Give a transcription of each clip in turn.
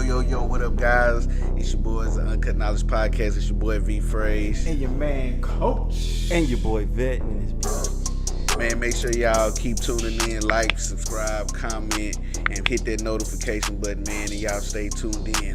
Yo, what up, guys? It's your boys, the Uncut Knowledge Podcast. It's your boy, V Phrase. And your man, Coach. And your boy, Vet. And his brother. Man, make sure y'all keep tuning in, like, subscribe, comment, and hit that notification button, man, and y'all stay tuned in.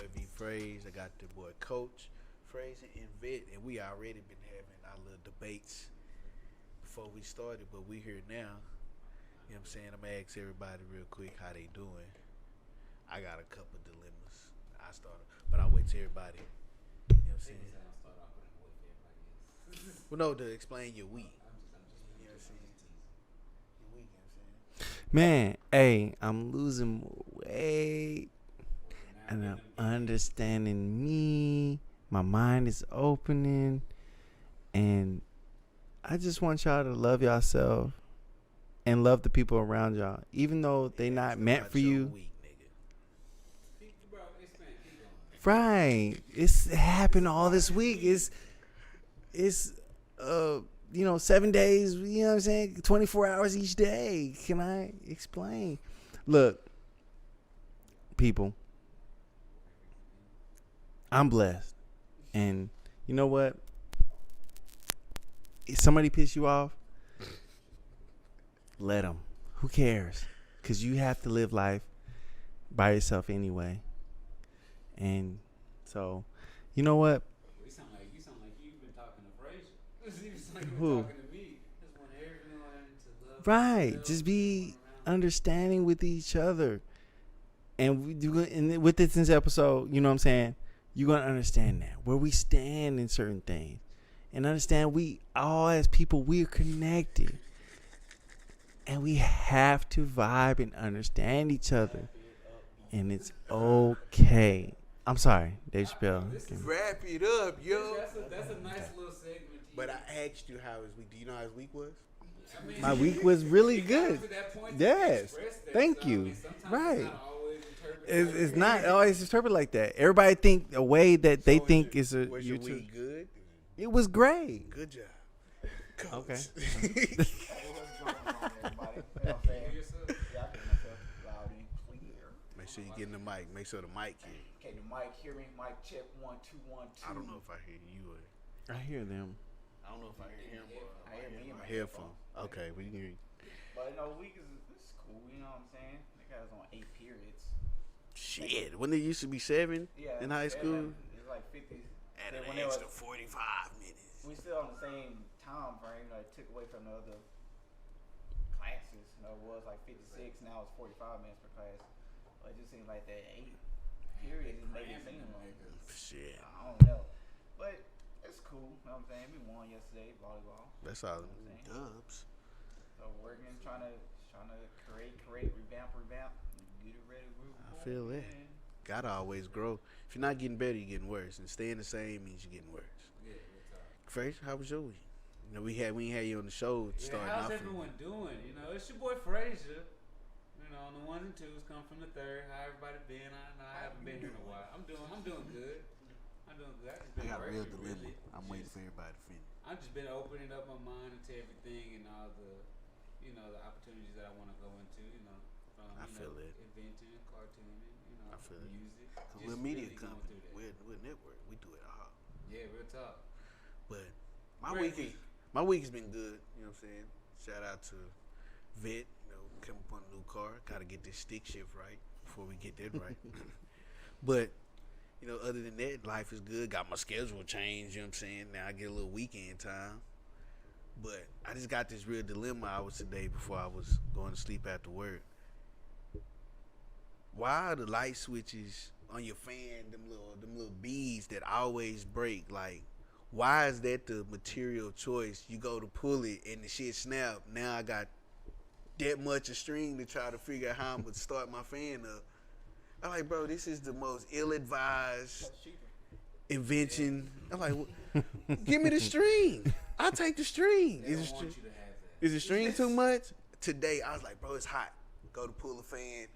I got the boy Coach, Fraser, and Vet, and we already been having our little debates before we started, but we here now. You know what I'm saying? I'm gonna ask everybody real quick how they doing. I got a couple dilemmas. I started, but I'll wait till everybody. You know what I'm saying? Well, no, to explain your week. You know what I'm saying? Your week, you know what I'm saying? Man, hey, I'm losing weight. And I'm understanding me. My mind is opening. And I just want y'all to love yourself and love the people around y'all. Even though they not meant for you. Week, right. It happened all this week. It's 7 days, you know what I'm saying? 24 hours each day. Can I explain? Look, people. I'm blessed. And you know what? If somebody piss you off, let them. Who cares? Because you have to live life by yourself anyway. And so, you know what? You sound like you've been talking to Fraser. You sound like you've Who? been talking to me. Just want everyone to love Right. themselves, Just be around. understanding with each other. And we do, and with this episode, you know what I'm saying? You're going to understand that, where we stand in certain things. And understand we all as people, we're connected. And we have to vibe and understand each other. And it's okay. I'm sorry, Dave Chappelle. Wrap it up, yo. That's a nice little segment. But I asked you how his week. Do you know how his week was? I mean, My week was really good. to that point to Yes. express that, Thank so, you. I mean, sometimes Right. It's not always interpreted It's not always interpreted like that. Everybody think a way that they think is a Was your YouTube. week good? It was great. Good job. Okay. Make sure you get in the mic. Make sure the mic here. Okay, the mic, hear me, mic check, 1 2 1 2. I don't know if I hear you or I hear them. I don't know if I hear him or I hear me in my my headphone. Okay, we can hear you. But no, week is cool, you know what I'm saying? They got us on 8 periods. Shit, when it used to be 7 Yeah. in high school, It's like 50. at Then an when it extra was- 45 minutes. We still on the same time frame, like took away from the other classes. You know, it was like 56, now it's 45 minutes per class. But it just seems like that 8 periods is making it seem like Shit, I don't know. But it's cool, you know what I'm saying? We won yesterday, volleyball. that's all Okay. dubs. So working, trying to create, revamp, get it ready. I feel that. Gotta always grow. If you're not getting better, you're getting worse. And staying the same means you're getting worse. Yeah, it's all. Fraser, how was your week? You know, we ain't had you on the show starting how's off. everyone doing? You know, it's your boy Fraser. You know, on the 1s and 2s, come from the 3rd. How everybody been? I haven't been here in a while. I'm doing good. I just I been got a real working, dilemma. really. I'm waiting Just- for everybody to finish. I've just been opening up my mind into everything and all the, the opportunities that I want to go into. From I feel it. inventing, cartooning, I feel it. music. We're a Just media really going company. through that. We're a network. We do it all. Yeah, real talk. But my Great week has been good. You know what I'm saying? Shout out to Vet. You know, come up on a new car. Got to get this stick shift right before we get that right. But other than that, life is good. Got my schedule changed. You know what I'm saying? Now I get a little weekend time. But I just got this real dilemma I was today before I was going to sleep after work. Why are the light switches on your fan, them little beads that always break? Like, why is that the material choice? You go to pull it and the shit snap. Now I got that much of string to try to figure out how I'm gonna start my fan up. I'm like, bro, this is the most ill-advised invention. I'm like, give me the string. I'll take the string. They Is don't the want string, you to have that. is the string too much? Today, I was like, bro, it's hot. go to pull a fan.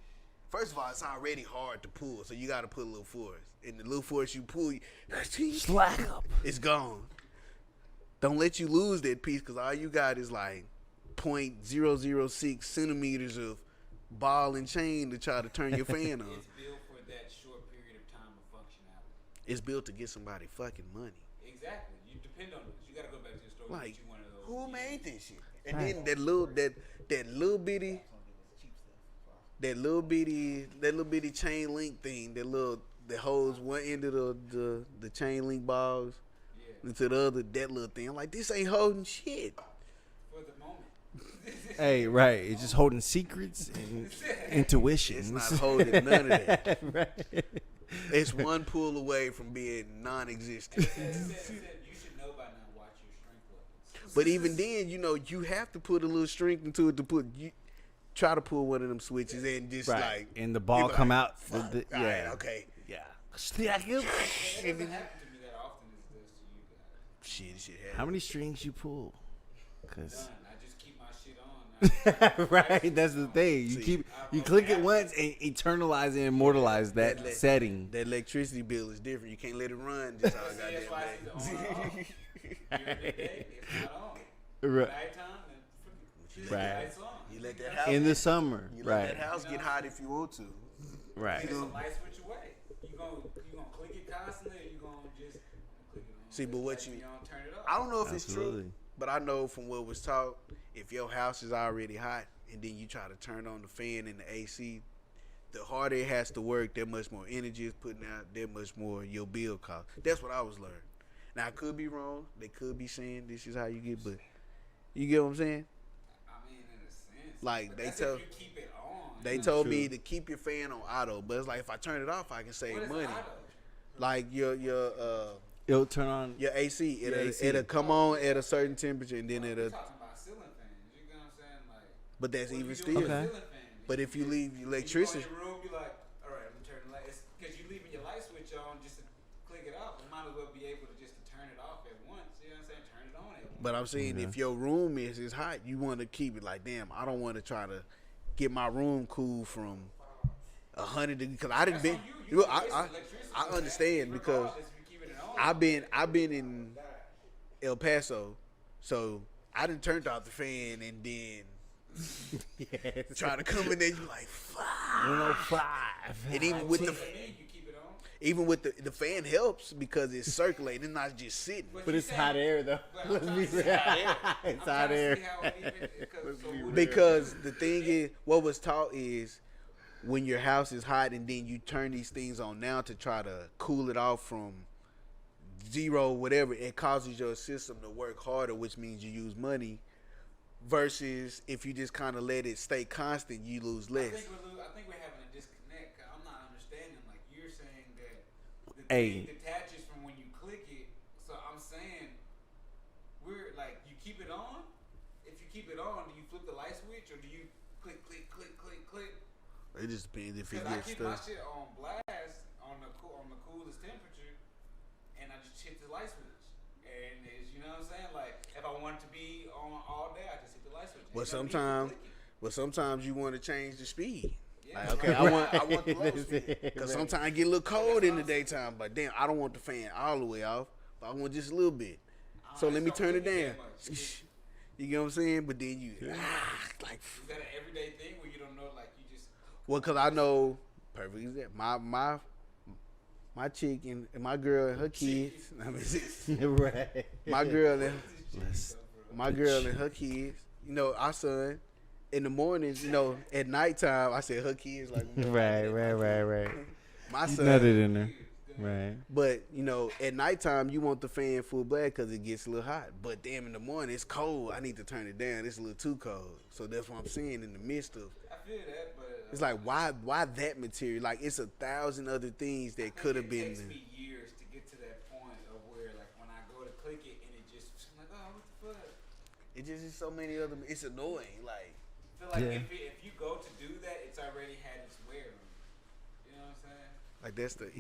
First of all, it's already hard to pull, so you got to put a little force. And the little force you pull, Slack up. it's gone. Don't let you lose that piece, because all you got is like 0.006 centimeters of ball and chain to try to turn your fan on. It's built for that short period of time of functionality. It's built to get somebody fucking money. Exactly. You depend on it. You got to go back to the store and Like, get you one of those. who made this shit? And Right. then that little bitty, that little bitty chain link thing, that holds one end of the chain link balls Yeah. into the other, that little thing. I'm like, this ain't holding shit. For the moment. Hey, right. It's just holding secrets and intuition. It's not holding none of that. Right. It's one pull away from being non-existent. You should know by now. Watch your strength levels. But even then, you have to put a little strength into it to try to pull one of them switches and just Right. like, And the ball be come like, out. fuck, The- all right, yeah. okay. Yeah. Slack up. It doesn't happen to me that often as it does to you guys. Shit How happens. many strings you pull? Cause Done. I just keep my shit on. right, that's the thing. You click it once and eternalize and immortalize that setting. That electricity bill is different. You can't let it run just all That's goddamn why day. it's on and off. During the day, it's not on. Right. Nighttime, then Right. it's on. You let that house In the summer, you let right, that house get hot if you want to. right. It's a light switch away. You gonna click it constantly, or you gonna just click it on? See, but what you- don't turn it off. I don't know if it's true, Absolutely. but I know from what was taught, if your house is already hot and then you try to turn on the fan and the AC, the harder it has to work, that much more energy is putting out, that much more your bill cost. That's what I was learning. Now I could be wrong. They could be saying this is how you get, but you get what I'm saying? I mean, in a sense. Like, but they that's tell- if you keep it on. They told me to keep your fan on auto, but it's like if I turn it off, I can save What is money. auto? Like your It'll turn on. AC, Your AC. it'll come on at a certain temperature and then We're it'll. talking about ceiling fans. You know what I'm saying? Like, But that's what even you do still. with Okay. ceiling fans? But if you leave You electricity, go in your room, you're like, all right, let me turn the light. It's because you're leaving your light switch on just to click it off. You might as well be able to just turn it off at once. You know what I'm saying? Turn it on at once. but I'm saying if your room is hot, you want to keep it like, damn, I don't want to try to get my room cool from 100 degrees because I didn't That's been. on you. You can waste electricity I on that, understand because regardless if you're keeping it on. I've been in El Paso, so I done turned off the fan and then Yes. try to come in there. You like, fuck. 105. And even with the To me, you keep it on. even with the fan helps because it's circulating, it's not just sitting. But it's hot air though. But I'm Let's trying be to see real. how it- It's I'm hot trying to air. see how it even- because- so what- Because the thing is, what was taught is when your house is hot and then you turn these things on now to try to cool it off from zero, whatever, it causes your system to work harder, which means you use money. Versus if you just kind of let it stay constant, you lose I less. think we're having a disconnect. 'Cause I'm not understanding. Like you're saying that the Hey. thing detaches from when you click it. So I'm saying we're like you keep it on. If you keep it on, do you flip the light switch or do you click, click, click, click, click? It just depends if it Because I gets keep my stuck. shit on blast on the coolest temperature, and I just hit the light switch. And it's, you know what I'm saying? Like if I want it to be on all day, I just hit the light switch. But Ain't no need for sometimes you want to change the speed. clicking. Like, Yeah. okay, I want the low That's speed it. because Right. sometimes I get a little cold in the daytime. But damn, I don't want the fan all the way off. But I want just a little bit. So let me turn it down. You get what I'm saying? But then you like, Is that an everyday thing where you don't know, like you just? well, because I know perfectly that my chick and my girl and her kids. I mean, Right. my girl and her kids. You know, our son. In the mornings, you know, at nighttime, I said her kids like Right. my You son. nutted in there. Right. But you know, at nighttime you want the fan full blast because it gets a little hot. But damn, in the morning it's cold. I need to turn it down. It's a little too cold. So that's what I'm saying. In the midst of, I feel that, but it's like why that material? Like it's 1,000 other things that could have It been. takes me years to get to that point of where, like, when I go to click it and it just, I'm like, oh, what the fuck? It just is so many other. It's annoying. Like I feel like Yeah. if you go to do that, it's already had its wear on. You know what I'm saying? like that's the.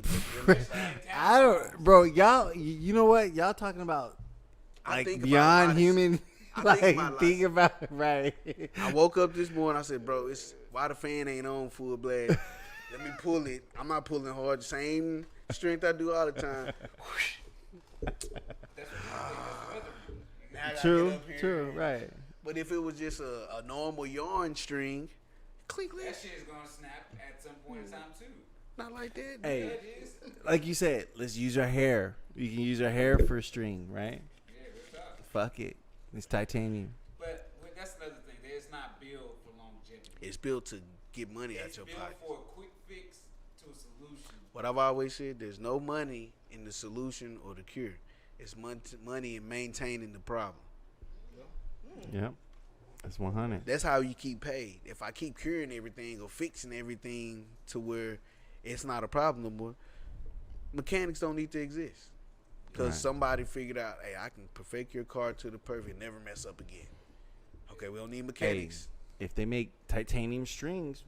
I don't, bro. Y'all, you know what? Y'all talking about I like think about beyond life. human. I Like think about think life. about right. I woke up this morning. I said, bro, it's Why the fan ain't on full blast? Let me pull it. I'm not pulling hard. The same strength I do all the time. Now I gotta True, get up here. true, right. But if it was just a normal yarn string, clink, That clink. shit is gonna snap at some point in time too. Not like that. Hey, Yeah, it is. like you said, let's use our hair. You can use our hair for a string, right? Yeah, real talk. Fuck it. It's titanium. But that's another thing. It's not built for longevity. It's built to get money out It's your built pocket. for a quick fix to a solution. What I've always said, there's no money in the solution or the cure. It's money in maintaining the problem. Yep. That's 100. That's how you keep paid. If I keep curing everything or fixing everything to where it's not a problem no more, mechanics don't need to exist. Because Right. somebody figured out, hey, I can perfect your car to the perfect, never mess up again. Okay, we don't need Hey, mechanics. if they make titanium strings,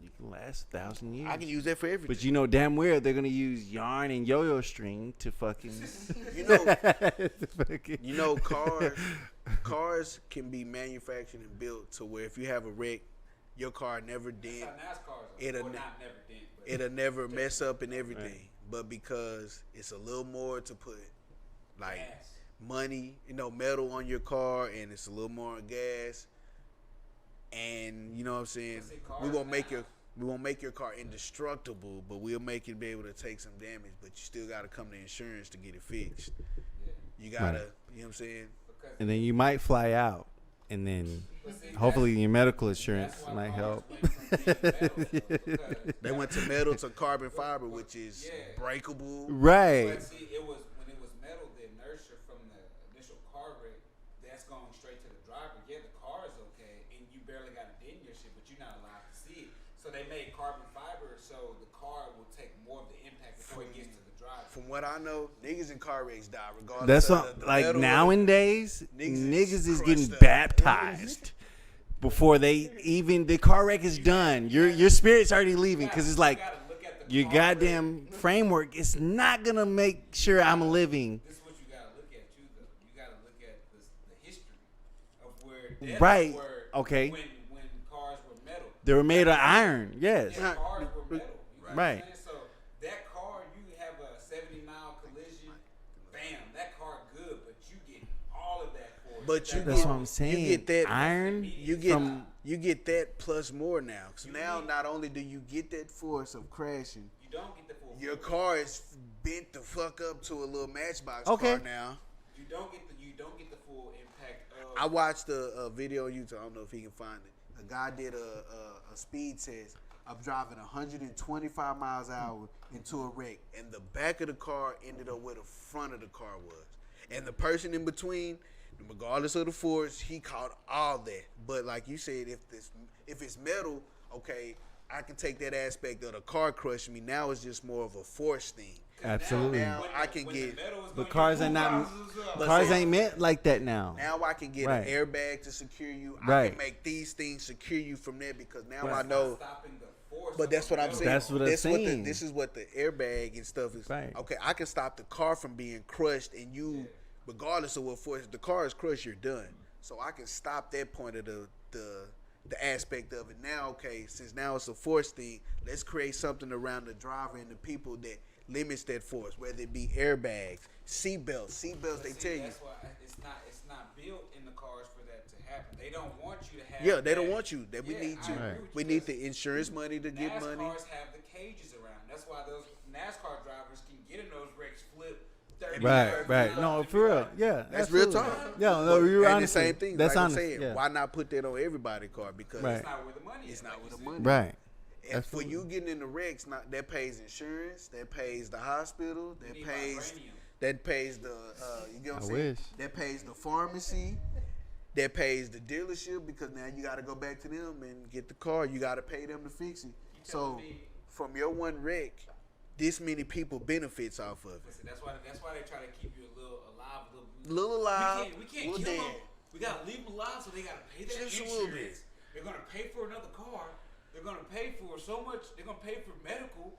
you can last 1,000 years. I can use that for everything. But you know damn well they're gonna use yarn and yo-yo string to fucking. You know, cars can be manufactured and built to where if you have a wreck, your car never dent. That's how NASCAR's are. It'll Well, ne- not never did, but It'll never mess up and everything. Right. But because it's a little more to put, like gas. money, metal on your car, and it's a little more gas, and you know what I'm saying. But see, We cars won't make now- your car indestructible, but we'll make it be able to take some damage. But you still got to come to insurance to get it fixed. Yeah. You gotta, Right. you know what I'm saying. Because And then you might fly out, and then but see, hopefully that's- your medical insurance that's why might cars help. went from being metal, because They went to metal to carbon fiber, which is Yeah. breakable. Right. But see, it was when it was metal, the inertia from the initial car wreck, that's going straight to the driver. Yeah, the car is okay, and you barely got a dent in your shit, but you're not allowed to see it. So they made carbon fiber, so the car will take more of the impact before it gets to the driver. From what I know, niggas in car wrecks die regardless. That's of what, the like metal. nowadays, Niggas niggas is is getting crushed up. baptized before they even the car wreck is done. Your spirit's already leaving because it's like You gotta look at the your car goddamn wreck. framework. It's not gonna make sure I'm living. This is what you gotta look at too, though. You gotta look at the history of where deaths Right. were Okay. when cars were metal. They were made of iron. Yes. Yeah, cars were metal. You know what Right. I'm saying? So that car, you have a 70-mile collision, bam, that car good, but you get all of that for it. But you That's get, what I'm saying. You get that Iron. You get from you get that plus more now. So You now need- not only do you get that force of crashing, you don't get the full. your car is bent the fuck up to a little Matchbox Okay. car now. You don't get the full impact of. I watched a video on YouTube. I don't know if he can find it. A guy did a speed test. I'm driving 125 miles an hour into a wreck, and the back of the car ended up where the front of the car was. And the person in between, regardless of the force, he caught all that. But like you said, if it's metal, okay, I can take that aspect of the car crushing me. Now it's just more of a force thing. Absolutely. Now I can get. But cars are not. But Cars see- ain't meant like that now. Now I can get Right. an airbag to secure you. I Right. can make these things secure you from there because now Right. I know. Stopping the force. But that's what I'm of the saying. That's what I'm saying. This is what the airbag and stuff is. Right. Okay, I can stop the car from being crushed, and you, regardless of what force, if the car is crushed, you're done. So I can stop that point of the aspect of it. Now, okay, since now it's a force thing, let's create something around the driver and the people that limits that force, whether it be airbags, seatbelts. Seatbelts, they tell you. That's why it's not built in the cars for that to happen. They don't want you to have. Yeah, they that. don't want you. That we Yeah, need I you. agree with We you. need the insurance money to get money. NASCARs have the cages around. That's why those NASCAR drivers can get in those wrecks, flip 30 Right, yards, right. and No, be for real. like, Yeah, That's real absolutely. talk. Yeah, no, you're And the honestly. same thing. That's like honest. I'm saying, Yeah. why not put that on everybody's car? Because Right. It's not where the money is. it's not like with the you money. said. Right. And for Absolutely. you getting in the wrecks, that pays insurance, that pays the hospital, You that need pays vibranium. that pays the you get what I'm I saying? wish. That pays the pharmacy, that pays the dealership because now you got to go back to them and get the car. You got to pay them to fix it. So telling me- from your one wreck, this many people benefits off of it. Listen, that's why they try to keep you a little alive, Little alive, We can't little kill dead. them. We gotta leave them alive, so they gotta pay their Just a insurance. little bit. They're gonna pay for another car. They're gonna pay for so much. They're gonna pay for medical.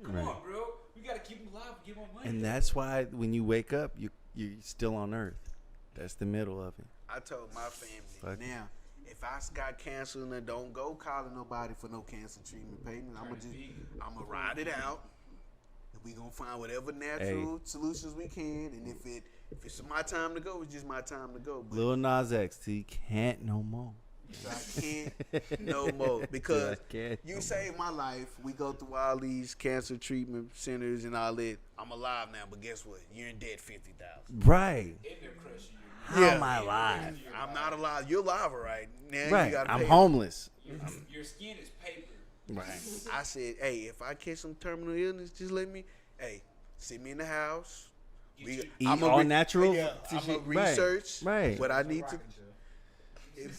Come Right. on, bro. We gotta keep them alive. Give them money. And that's why when you wake up, you're still on Earth. That's the middle of it. I told my family Fuck. now, if I got cancer and I don't go calling nobody for no cancer treatment payment, I'm gonna ride it out. And we gonna find whatever natural solutions we can. And if it's my time to go, it's just my time to go. But Lil Nas X, he can't no more. I can't no more because you saved my life. We go through all these cancer treatment centers and all that. I'm alive now, but guess what? You're in debt $50,000. Right. How Yeah. am I alive? I'm not alive. You're alive, right? Now Right. You gotta I'm pay. homeless. Your skin is paper. Right. I said, hey, if I catch some terminal illness, just let me, sit me in the house. Eat all natural. Yeah, I'm gonna research Right. what I need to.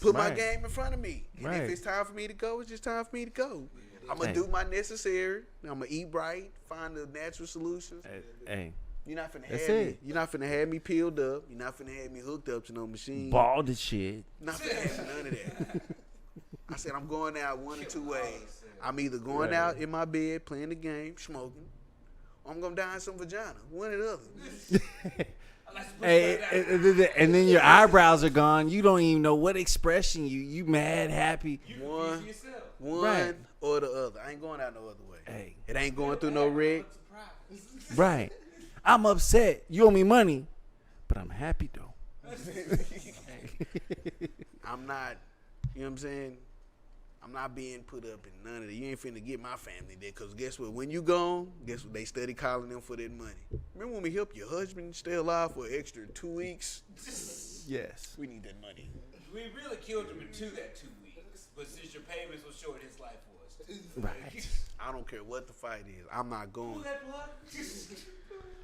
Put my Right. game in front of me. And Right. if it's time for me to go, it's just time for me to go. I'm going to Hey. do my necessary. I'm going to eat right, find the natural solutions. Hey, You're not finna That's have me. it. You're not finna have me peeled up. You're not finna have me hooked up to no machine. bald as shit. Not finna have none of that. I said I'm going out one or two ways. I'm either going Right. out in my bed playing the game, smoking, or I'm gonna die in some vagina. One or the other. Hey, and then your eyebrows are gone. You don't even know what expression you mad, happy. One, one Right. or the other. I ain't going out no other way. Hey, It ain't going through no rig. right. I'm upset. You owe me money, but I'm happy though. I'm not, you know what I'm saying? I'm not being put up in none of that. You ain't finna get my family there. Because guess what? When you gone, guess what? They steady calling them for that money. Remember when we helped your husband stay alive for an extra 2 weeks? Yes. We need that money. We really killed him in that 2 weeks. But since your payments were short, his life was. Right. I don't care what the fight is. I'm not going. Pull that plug.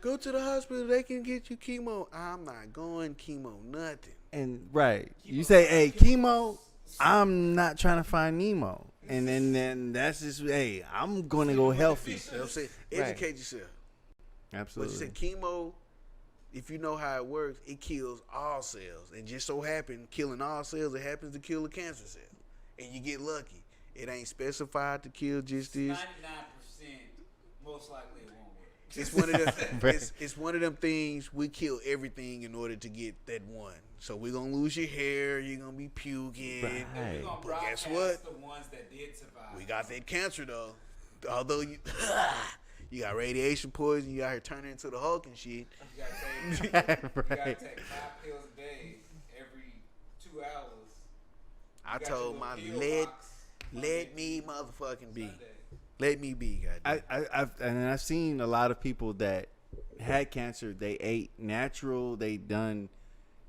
Go to the hospital. They can get you chemo. I'm not going chemo. Nothing. And right. You say, hey, chemo, I'm not trying to find Nemo. And then that's just, hey, I'm going to go healthy. You know what I'm saying? Right. Educate yourself. But you Absolutely. said chemo, if you know how it works, it kills all cells. And just so happen, killing all cells, it happens to kill a cancer cell. And you get lucky. It ain't specified to kill just this. 99% most likely it won't work. It's one of them. it's one of them things. We kill everything in order to get that one. So we're gonna lose your hair. You're gonna be puking. Right. We're gonna But guess broadcast what? the ones that did survive. We got that cancer though. Although you got radiation poison, you out here turning into the Hulk and shit. You gotta take 5 pills a day every 2 hours. I got told your my little pill box let me motherfucking be. Sunday. Let me be, goddamn. I've seen a lot of people that had cancer. They ate natural. They done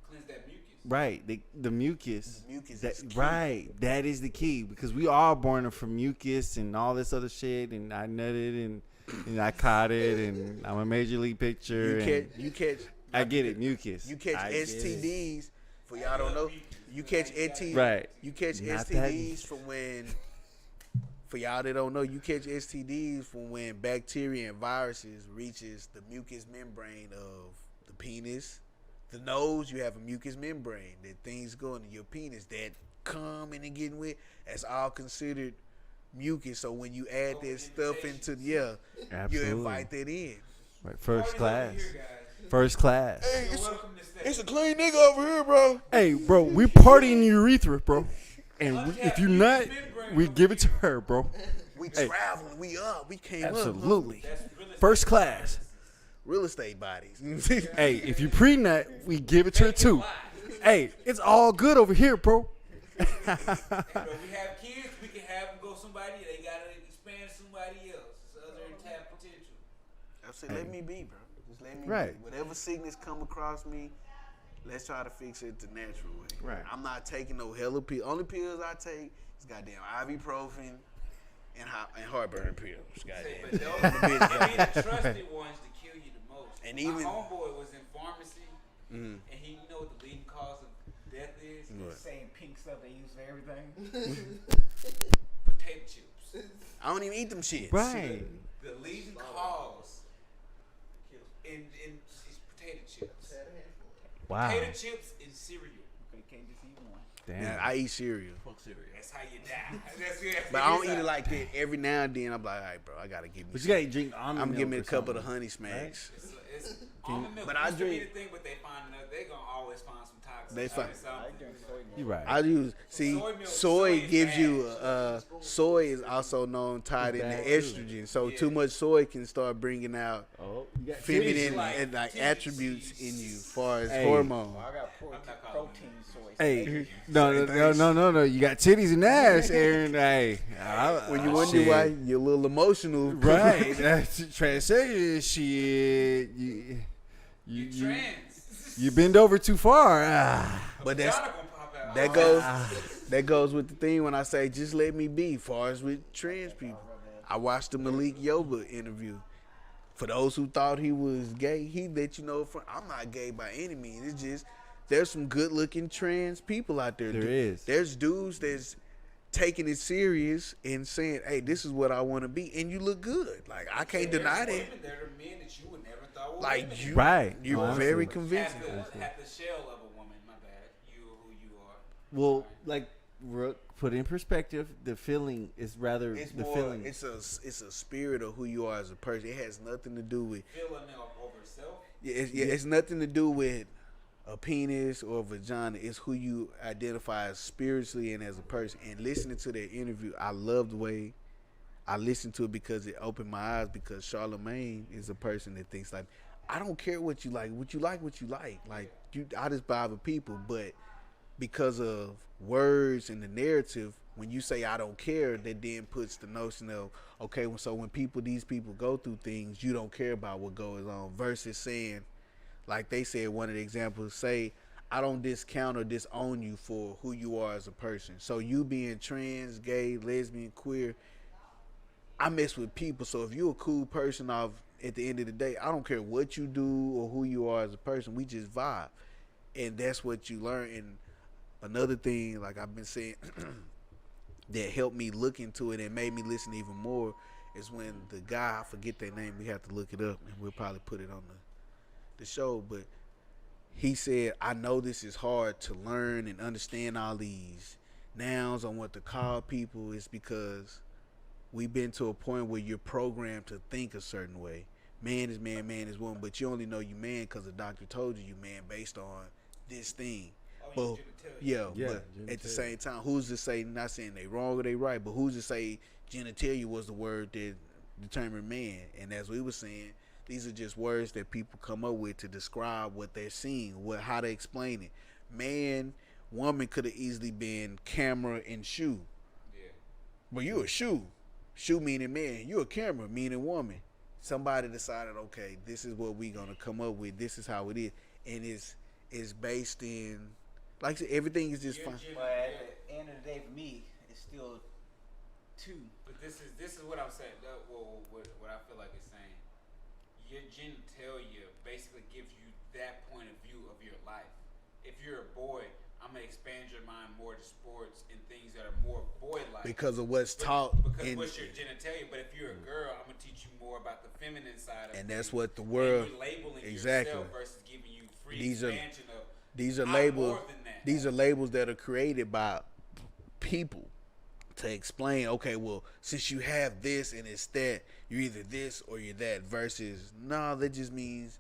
Cleanse that mucus. right. The mucus. The mucus That, is key. right. That is the key because we all born from mucus and all this other shit. And I nutted and I caught it and I'm a major league pitcher. You catch. I get it, mucus. You catch I get it. STDs. For y'all don't know, you catch STDs. Right. You catch Not STDs from when. For y'all that don't know, you catch STDs from when bacteria and viruses reaches the mucous membrane of the penis, the nose. You have a mucous membrane that things go into your penis that come in and getting wet. That's all considered mucus. So when you add that stuff into you Absolutely. invite that in. Right. First Party's class. over here, guys. First class. Hey, You're welcome to stay. it's a clean nigga over here, bro. Hey, bro, we party in your urethra, bro. And if you nut, we give it to her, bro. We Hey. traveling, we up, we came up. Absolutely. That's real estate. First class. Real estate bodies. Hey, if you pre-nut, we give it to her too. Hey, it's all good over here, bro. And when we have kids, we can have them go somebody. They gotta expand somebody else. It's other untapped potential. I said, let me be, bro. Just let me Right. be. Whatever sickness come across me, let's try to fix it the natural way. Right. I'm not taking no hella pills. Only pills I take is goddamn ibuprofen and heartburn pills. But Goddamn. those, they be the trusted ones to kill you the most. And My even- homeboy was in pharmacy, Mhm. and you know what the leading cause of death is? What? Same pink stuff they use for everything. Potato chips. I don't even eat them shits. Right. The leading cause is potato chips. Wow. Potato chips and cereal. But you can't just eat one. Yeah, Damn. I eat cereal. That's how you die. That's But I don't eat it like that. Every now and then, I'm like, all right, bro, I gotta give me But you some. gotta drink almond I'm milk giving me a or couple of something. the honey smacks. It's almond milk. But I used to be drink- the thing, but they find out they're gonna always find some toxins They fine. I drink soy milk. You right. I use soy is gives bad. you soy is also known tied It's into bad, too. estrogen. So Yeah. too much soy can start bringing out Oh, you got feminine titties. like and like titties. attributes in you, as far as Hey. hormones. Well, I got not calling protein soy. Hey, no. You got titties and ass, Aaron. Hey, When you wonder shit. why you're a little emotional, Right, that's transsexual shit. You Trans. bend over too far. Ah. But that's Vagina gonna pop out. that goes with the thing when I say just let me be. Far as with trans people, I watched the Malik Yoba interview. For those who thought he was gay, he let you know I'm not gay by any means. It's just there's some good looking trans people out there. There is. There's dudes that's taking it serious and saying, "Hey, this is what I want to be," and you look good. Like I can't deny that. Women, there are men that you would never thought were Like women. you, Right. You're No, very absolutely. convincing. At the shell of a woman, my bad. You who you are. Well, like put in perspective, the feeling is rather It's the more. feeling. It's a spirit of who you are as a person. It has nothing to do with. Feeling over self. It's nothing to do with a penis or a vagina. It's who you identify as spiritually and as a person. And listening to that interview, I love the way I listened to it because it opened my eyes. Because Charlamagne is a person that thinks like, I don't care what you like. What you like, what you like. Like I just bother people. But because of words and the narrative, when you say I don't care, that then puts the notion of, okay, so when these people go through things, you don't care about what goes on, versus saying, like they said, one of the examples, say, I don't discount or disown you for who you are as a person. So you being trans, gay, lesbian, queer, I mess with people. So if you're a cool person at the end of the day, I don't care what you do or who you are as a person. We just vibe. And that's what you learn. And another thing, like I've been saying, that helped me look into it and made me listen even more is when the guy, I forget their name, we have to look it up and we'll probably put it on the show, but he said, I know this is hard to learn and understand all these nouns on what to call people. It's because we've been to a point where you're programmed to think a certain way. Man is man, man is woman, but you only know you man because the doctor told you man based on this thing. But Yeah, but at the same time, who's to say, not saying they wrong or they right, but who's to say genitalia was the word that determined man? And as we were saying, these are just words that people come up with to describe what they're seeing, how to explain it. Man, woman could have easily been camera and shoe. Yeah. But you a shoe. Shoe meaning man. You a camera meaning woman. Somebody decided, okay, this is what we gonna come up with. This is how it is. And it's based in, like I said, everything is just fine. But at the end of the day, for me, it's still two. But this is what I'm saying. What I feel like it's saying. Your genitalia basically gives you that point of view of your life. If you're a boy, I'm gonna expand your mind more to sports and things that are more boy-like. Because of what's taught. Because what's your genitalia? But if you're a girl, I'm gonna teach you more about the feminine side of And things. that's what the And world you're labeling exactly. yourself versus giving you free These are- expansion of. These are I'm labels. more than that. These are labels that are created by people to explain. Okay, well, since you have this and it's that, you're either this or you're that. Versus, no, that just means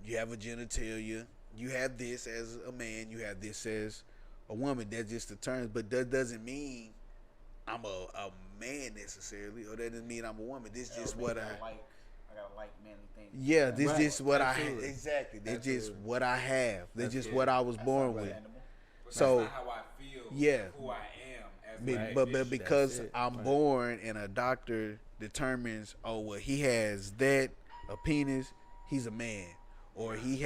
you have a genitalia. You have this as a man. You have this as a woman. That's just the terms. But that doesn't mean I'm a man necessarily, or that doesn't mean I'm a woman. This just what I gotta like manly things. Yeah, this Right. just what Absolutely. I exactly. That's Absolutely. just what I have. That's That's just it. what I was born with. Understandable. But So, that's not how I feel. yeah. Who I am as But, a but condition. because That's it. I'm Right. born and a doctor determines, oh well, he has that, a penis, he's a man, or she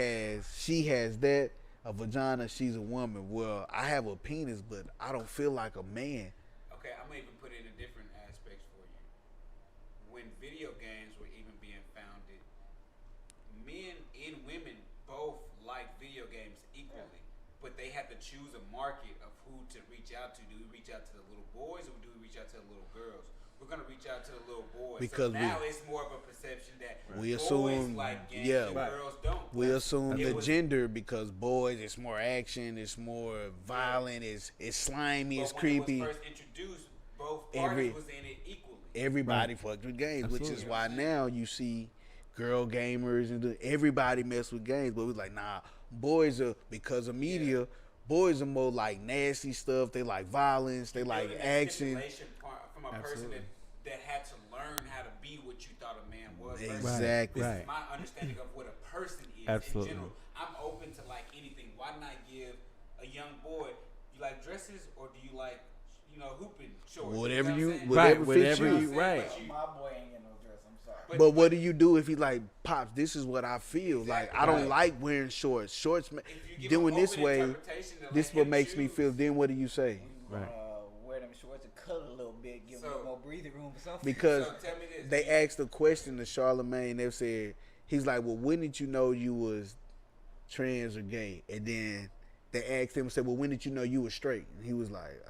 has that, a vagina, she's a woman. Well, I have a penis, but I don't feel like a man. Okay, I'm gonna even put it in a different aspect for you. When video games were even being founded, men and women both like video games equally, but they had to choose a market of who to reach out to. Do we reach out to the little boys or do we reach out to the little girls? We're gonna reach out to the little boys. Because so now it's more of a perception that We boys assume- like games yeah. and Right. girls don't. We assume It the was- gender because boys, it's more action, it's more violent, it's slimy, it's but when creepy. it was first introduced, both Every- parties was in it equally. Everybody fucked with games, which is Absolutely. why now you see girl gamers and everybody mess with games. But we're like, nah, boys are, because of media, boys are more like nasty stuff. They like violence. They like Building that action. stipulation part from a person Absolutely. that had to learn how to be what you thought a man was. versus Exactly. This Right. is my understanding of what a person is Absolutely. in general. I'm open to like anything. Why not give a young boy, you like dresses or do you like, hooping shorts? Whatever know you, what I'm saying? whatever Right, fits whatever you. you- right. But you- My boy ain't getting no dress. I'm sorry. But what do you do if he like, Pops, this is what I feel. Like, I don't Right. like wearing shorts. Shorts, If you give doing him this open way, interpretation to this let what him makes me choose. feel. Then what do you say? We Right. wear them shorts and cut a little bit, give So- them more breathing room or something. Because So tell me this. they asked a question to Charlemagne. They said, he's like, well, when did you know you was trans or gay? And then they asked him and said, well, when did you know you was straight? And he was like,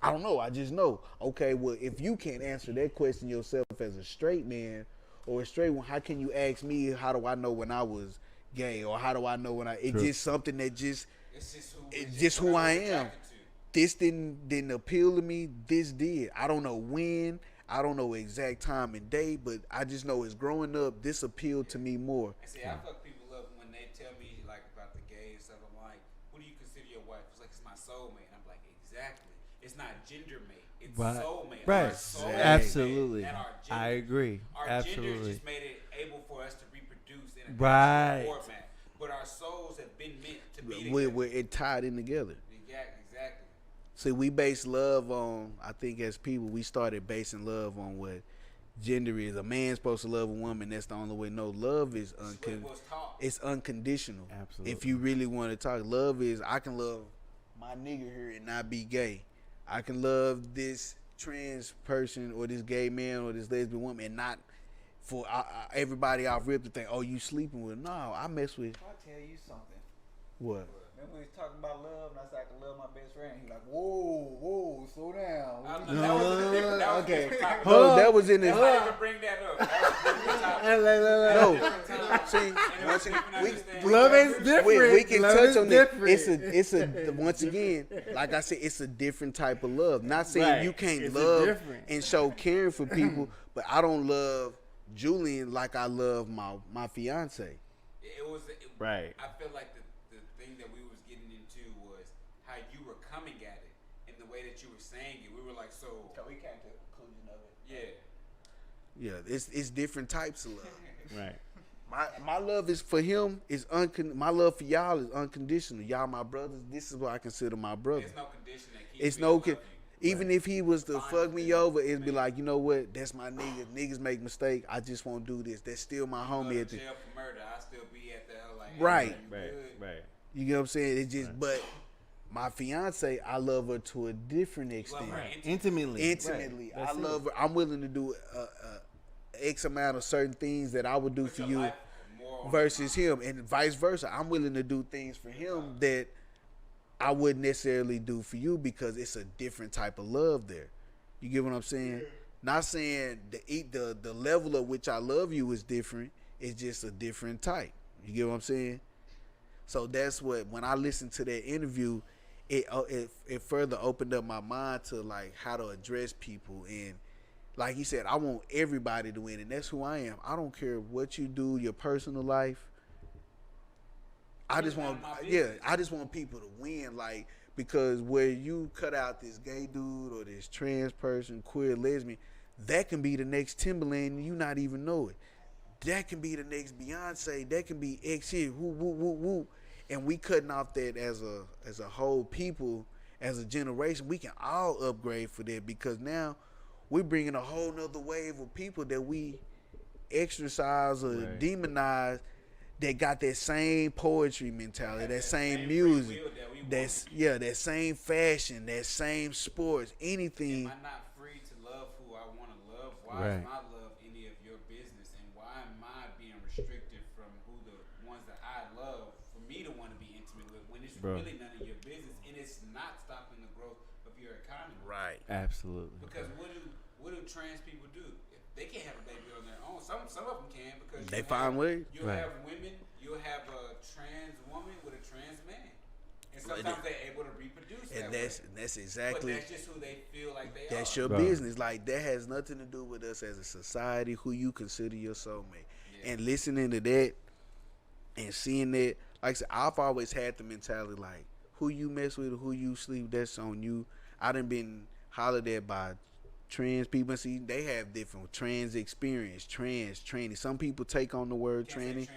I don't know. I just know. Okay, well, if you can't answer that question yourself as a straight man or a straight one, how can you ask me, how do I know when I was gay? Or how do I know when it's True. just something that just, It's just who what I was am. attracted to. this didn't appeal to me. This did. I don't know when. I don't know exact time and day, but I just know as growing up, this appealed to me more. And see, I fuck people up when they tell me like about the gay and stuff. I'm like, "Who do you consider your wife?" It's like it's my soulmate. I'm like, exactly. It's not gender mate. It's Right. soulmate. Right. Our souls Absolutely. mate, and our I genders. agree. Our genders Absolutely. just made it able for us to reproduce in a Right. natural format. But our souls have been meant to be We're together. it tied in together. Exactly. See, we base love on, I think as people, we started basing love on what gender is. A man's supposed to love a woman. That's the only way. No, love is What was taught. it's unconditional. Absolutely. If you really want to talk, love is, I can love my nigga here and not be gay. I can love this trans person or this gay man or this lesbian woman and not for everybody off rip to think, oh, you sleeping with. No, I mess with I'll tell you something. what? Remember we was talking about love, and I said I can love my best friend. He like, whoa, slow down. What you- That was a different. That was Okay. a different topic. Oh, that was in Let's the not even bring that up. That was a different topic. no. Different time. See, And it was once different we understanding. Love is different. we can Love touch is on that. different. It's a once again, like I said, it's a different type of love. Not saying Right. you can't It's a love different. and show caring for people, but I don't love Julian like I love my fiance. It was Right. I feel like the thing that we was getting into was how you were coming at it and the way that you were saying it. We were like, so So we came to the conclusion of it. yeah. Yeah, it's different types of love. Right. My love is for him is my love for y'all is unconditional. Y'all my brothers. This is what I consider my brother. There's no condition that keeps It's me no to love you. even if he was to Fine. fuck me over, it'd be like, you know what? That's my nigga. Niggas make mistake. I just won't do this. That's still my Go homie. to At the, jail for murder. I still be at the hell like Right. hey, you Right. good? Right. you get what I'm saying? It just, but my fiance, I love her to a different You love extent. her Intimately. Intimately, Right. I That's love her. I'm willing to do X amount of certain things that I would do Put for your you life more on versus him, and vice versa. I'm willing to do things for him that I wouldn't necessarily do for you because it's a different type of love there. You get what I'm saying? Not saying the level of which I love you is different. It's just a different type. You get what I'm saying? So that's what, when I listened to that interview, it further opened up my mind to like how to address people. And like he said, I want everybody to win, and that's who I am. I don't care what you do, your personal life. I just want, I just want people to win, like, because where you cut out this gay dude or this trans person, queer, lesbian, that can be the next Timberland and you not even know it. That can be the next Beyonce. That can be X here. Woo, woo, woo, woo. And we cutting off that as a whole people, as a generation. We can all upgrade for that because now we're bringing a whole nother wave of people that we exercise or Right. demonize that got that same poetry mentality, that same free music, will that we want. that same fashion, that same sports, anything. Am I not free to love who I want to love? Why Right. is my love any of your business? And why am I being restricted from who the ones that I love for me to want to be intimate with when it's Bro. really none of your business and it's not stopping the growth of your economy? Right. Absolutely. Because what do trans people do? If they can't have a baby on their own. Some of them can because They find ways. You'll Right. have women. You'll have a trans woman with a trans man, and Right. sometimes they're able to reproduce. And that that's way. that's But exactly that's just who they feel like they that's are. your Bro. business. Like that has nothing to do with us as a society, who you consider your soulmate. Yeah. And listening to that, and seeing that, like I said, I've always had the mentality like, who you mess with, who you sleep, that's on you. I done been hollered at by trans people. See, they have different trans experience, trans training. Some people take on the word training,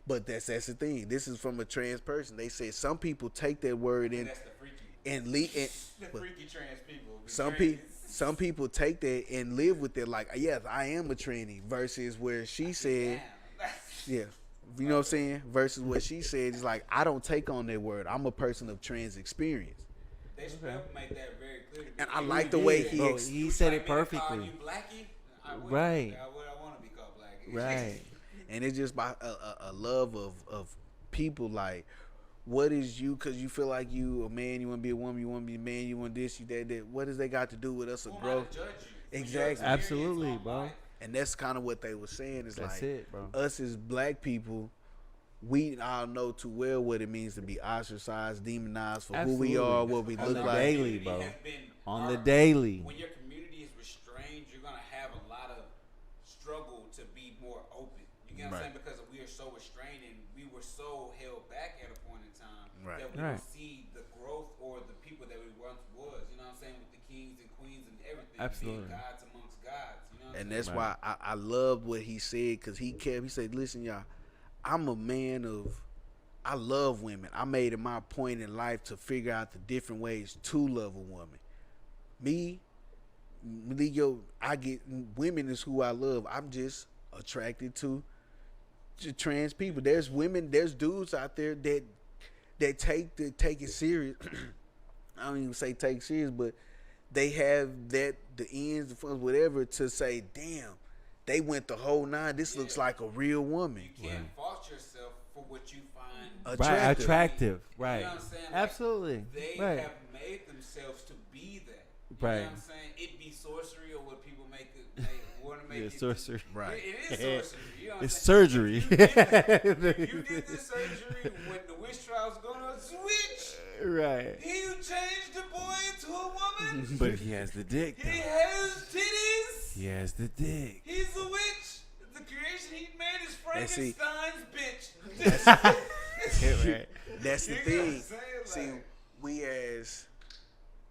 but that's the thing. This is from a trans person. They said some people take that word in That's the freaky. and The freaky trans people. some people take that and live with it like, yes, I am a tranny, versus where she said, yeah, you know what I'm saying, versus what she said is like, I don't take on that word. I'm a person of trans experience. They should make that very clear. And I like the way he said it perfectly. Call you Blackie? Right. I want to be called Blackie. Right. And it's just by a love of people. Like, what is you? Because you feel like you a man, you want to be a woman, you want to be a man, you want this, you that. What does they got to do with us? Who am I growth? to judge you? Exactly. Absolutely, bro. And that's kind of what they were saying. Is That's like it, bro. us as black people, we all know too well what it means to be ostracized, demonized for who we are, what we On look the like. daily, bro. On the Our- daily. When your community is restrained, you're gonna have a lot of struggle to be more open. You get what I'm saying? Because we are so restrained and we were so held back at a point in time that we don't see the growth or the people that we once was. You know what I'm saying? With the kings and queens and everything, Absolutely. being gods amongst gods. You know what I'm And saying? that's why I loved what he said, because he said, listen, y'all, I'm a man I love women. I made it my point in life to figure out the different ways to love a woman. Me, Malik Yoba, I get women is who I love. I'm just attracted to trans people. There's women, there's dudes out there that take it serious. I don't even say take serious, but they have the ends, the funds, whatever, to say, damn, they went the whole nine. This looks like a real woman. You can't fault yourself for what you find Right, attractive. Right. You know what I'm saying? Like, Absolutely. they Right. have made themselves to be that. You Right. know what I'm saying? It be sorcery or what people want to make Yeah, it. sorcery. Right. It is sorcery. You know what I'm It's saying? surgery. You did this surgery when the witch trial's going on. Switch. Right. You changed the boy into a woman. But he has the dick, He though. has titties. He has the dick. He's a witch. The creation he made is And see- Frankenstein's bitch. Right. That's the You know what thing. I'm saying? See, Like- we as,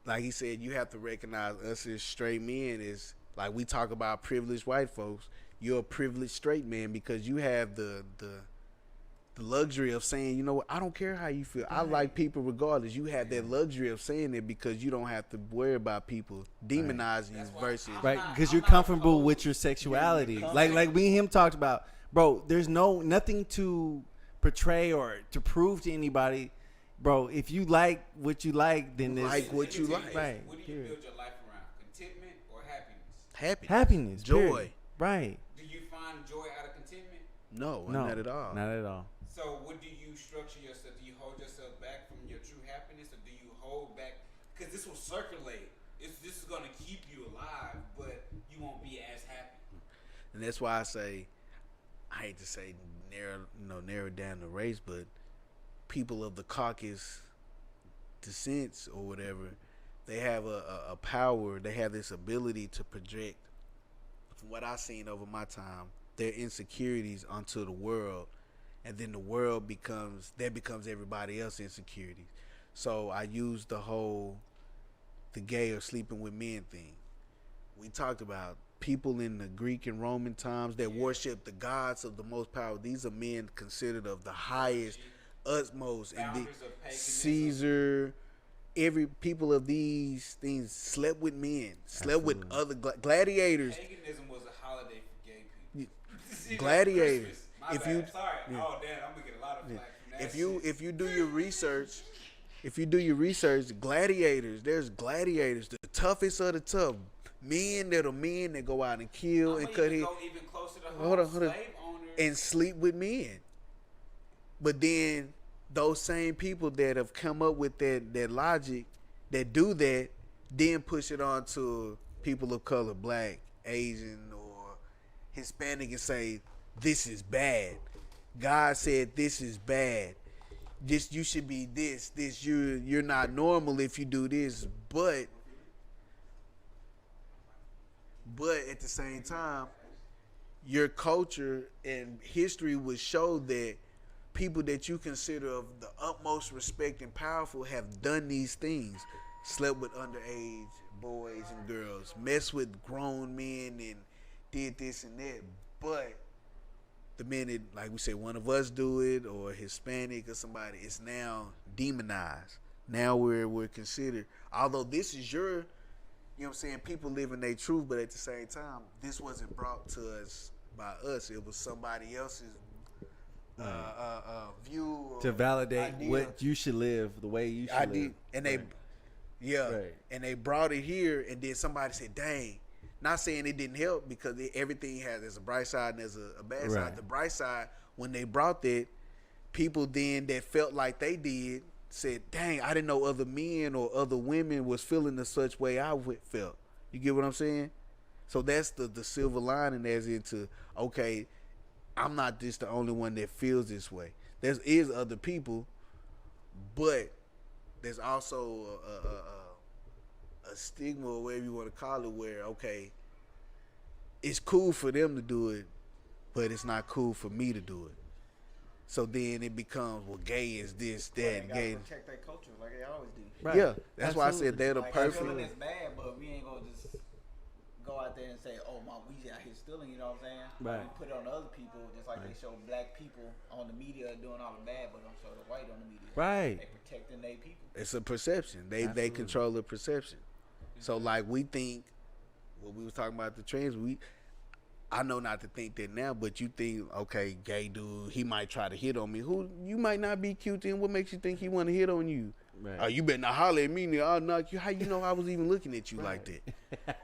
like he said, you have to recognize us as straight men is, like we talk about privileged white folks. You're a privileged straight man because you have the luxury of saying, you know what, I don't care how you feel. I like people regardless. You have that luxury of saying it because you don't have to worry about people demonizing you That's why versus. Right, I'm because not- you're I'm not comfortable opposed. with your sexuality. Like me and him talked about, bro. There's nothing to portray or to prove to anybody, bro. If you like what you like, then there's Like what you like. Right. What do you Period. build your life around? Contentment or happiness? Happiness, Joy. period. Right. Do you find joy out of contentment? No, No, not at all. Not at all. So what do you structure yourself? Do you hold yourself back from your true happiness, or do you hold back? Because this will circulate. This is going to keep you alive, but you won't be as happy. And that's why I say, I hate to say narrow down the race, but people of the Caucasus descents or whatever, they have a power. They have this ability to project, from what I've seen over my time, their insecurities onto the world, and then the world becomes everybody else's insecurities. So I use the gay or sleeping with men thing. We talked about people in the Greek and Roman times that worship the gods of the most power. These are men considered of the highest, utmost, and the Boundaries of paganism. Caesar. Every people of these things slept with men, slept with other gladiators. Paganism was a holiday for gay people. You know, Gladiators. Christmas. My If bad. you- Sorry. yeah. Oh damn, I'm gonna get a lot of flack from that. If you do your research, gladiators. There's gladiators, the toughest of the tough men that go out and kill and cut head. Go even closer to Hold on. slave owners. And sleep with men. But then those same people that have come up with that logic, that do that, then push it on to people of color, black, Asian, or Hispanic, and say, this is bad. God said this is bad. You should be this. You're not normal if you do this. But at the same time, your culture and history would show that people that you consider of the utmost respect and powerful have done these things. Slept with underage boys and girls, messed with grown men and did this and that. But the minute, like we said, one of us do it or Hispanic or somebody, it's now demonized. Now we're considered, although this is your, you know what I'm saying, people living their truth, but at the same time, this wasn't brought to us by us. It was somebody else's view to validate idea. what you should live, the way you should live. And they, and they brought it here, and then somebody said, dang, not saying it didn't help, because everything there's a bright side and there's a bad side. The bright side, when they brought that, people then that felt like they did said, dang, I didn't know other men or other women was feeling the such way I felt. You get what I'm saying? So that's the silver lining as into, okay, I'm not just the only one that feels this way. There is other people, but there's also a stigma, or whatever you want to call it, where, okay, it's cool for them to do it, but it's not cool for me to do it. So then it becomes, well, gay is this, that, they gay. gotta protect their culture like they always do. Right. Yeah, that's Absolutely. why I said they're the Like, perfect. stealing is bad, but we ain't gonna just go out there and say, "Oh, my, we out here stealing." You know what I'm saying? Right. We put it on other people, just like they show black people on the media doing all the bad, but don't show the white on the media. Right. They protecting their people. It's a perception. They Absolutely. control the perception. So like we think, when we was talking about the trans, I know not to think that now, but you think, okay, gay dude, he might try to hit on me. Who, you might not be cute then. What makes you think he want to hit on you? Right. Oh, you better not holler at me, nigga. I'll knock you. How you know I was even looking at you like that?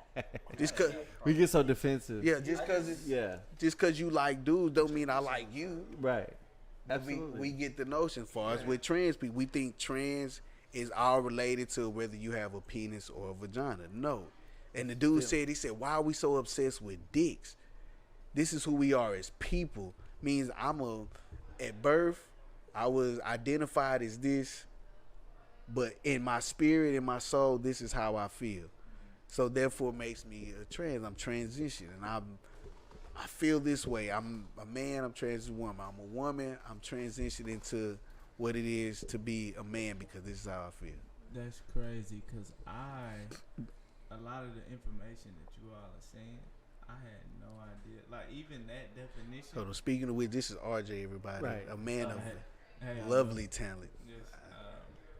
Just cause, We get so defensive. yeah, just cause Yeah. just cause you like dudes don't mean I like you. Right. We Absolutely. get the notion. For us with trans people, we think trans is all related to whether you have a penis or a vagina. No. And the dude said, he said, why are we so obsessed with dicks? This is who we are as people. Means at birth, I was identified as this, but in my spirit, in my soul, this is how I feel. So therefore, it makes me a trans. I'm transitioning. I feel this way. I'm a man. I'm transitioning woman. I'm a woman. I'm transitioning to what it is to be a man, because this is how I feel. That's crazy, because a lot of the information that you all are saying, I had no idea. Like, even that definition. So speaking of which, this is RJ, everybody. Right. A man of hey, lovely talent. Just,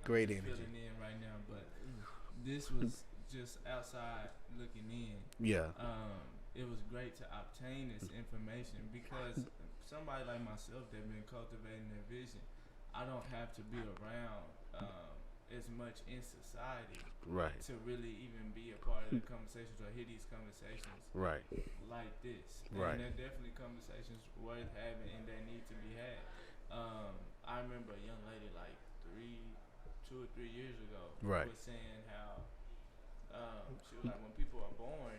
Great I'm energy. filling in right now, but this was just outside looking in. Yeah. It was great to obtain this information, because somebody like myself that been cultivating their vision, I don't have to be around as much in society Right. to really even be a part of the conversations or hear these conversations Right. like this. Right. And they're definitely conversations worth having and that need to be had. I remember a young lady like 2 or 3 years ago Right. was saying how she was like, when people are born,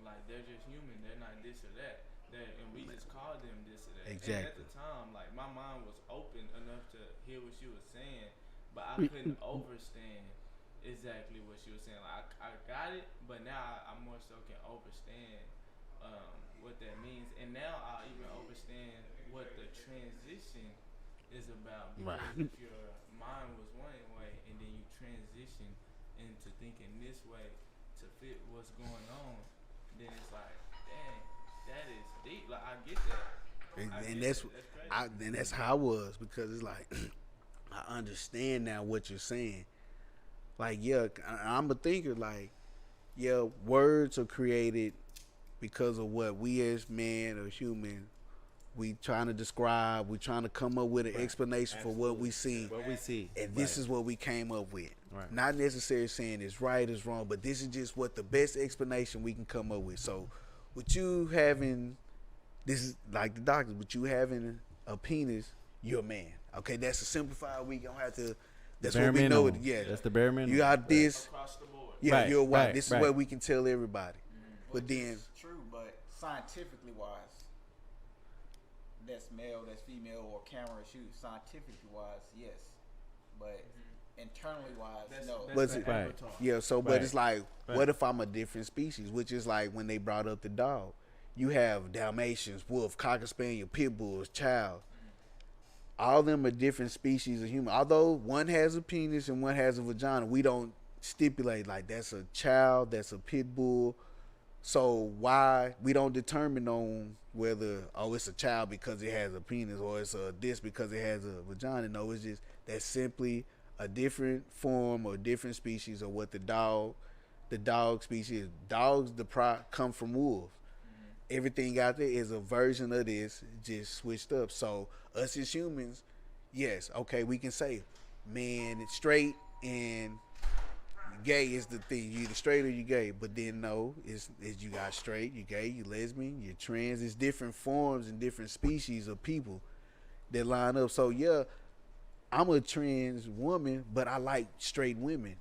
like, they're just human, they're not this or that. And we just call them this or that. Exactly. And at the time, like, my mind was open enough to hear what she was saying, but I couldn't understand exactly what she was saying. Like, I got it, but now I more so can understand what that means. And now I even understand what the transition is about. Because Right. if your mind was one way and then you transition into thinking this way to fit what's going on, then it's like, dang, that is deep. Like, I get that. And that's crazy. and that's how I was, because it's like I understand now what you're saying. Like, yeah, I'm a thinker. Like, yeah, words are created because of what we as man or human, we trying to describe. We trying to come up with an explanation for what we see. What we see. And this is what we came up with. Right. Not necessarily saying it's right, it's wrong, but this is just what the best explanation we can come up with. So, with you having, this is like the doctors, with you having a penis, you're a man. Okay, that's a simplified. We gonna have to. That's Bare what we know. minimum. Yeah, That's the bare minimum. you got this. Across the board. Yeah, Right, you're white. right, This is right. what we can tell everybody. But then, It's true, but scientifically wise, that's male, that's female, or camera shoot. Scientifically wise, yes, but internally wise, no. But the it- Right. avatar. yeah. So, but Right. it's like, Right. what if I'm a different species? Which is like when they brought up the dog. You have Dalmatians, wolf, cocker spaniel, pit bulls, chow. all of them are different species of human. Although one has a penis and one has a vagina, we don't stipulate like that's a child, that's a pit bull. So why we don't determine on whether it's a child because it has a penis or it's a this because it has a vagina. No, it's just that's simply a different form or different species of what the dog species. Dogs come from wolves. Everything out there is a version of this, just switched up. So us as humans, yes, okay, we can say, man, it's straight and gay is the thing. You either straight or you gay. But then no, it's you got straight, you gay, you lesbian, you trans. It's different forms and different species of people that line up. So yeah, I'm a trans woman, but I like straight women.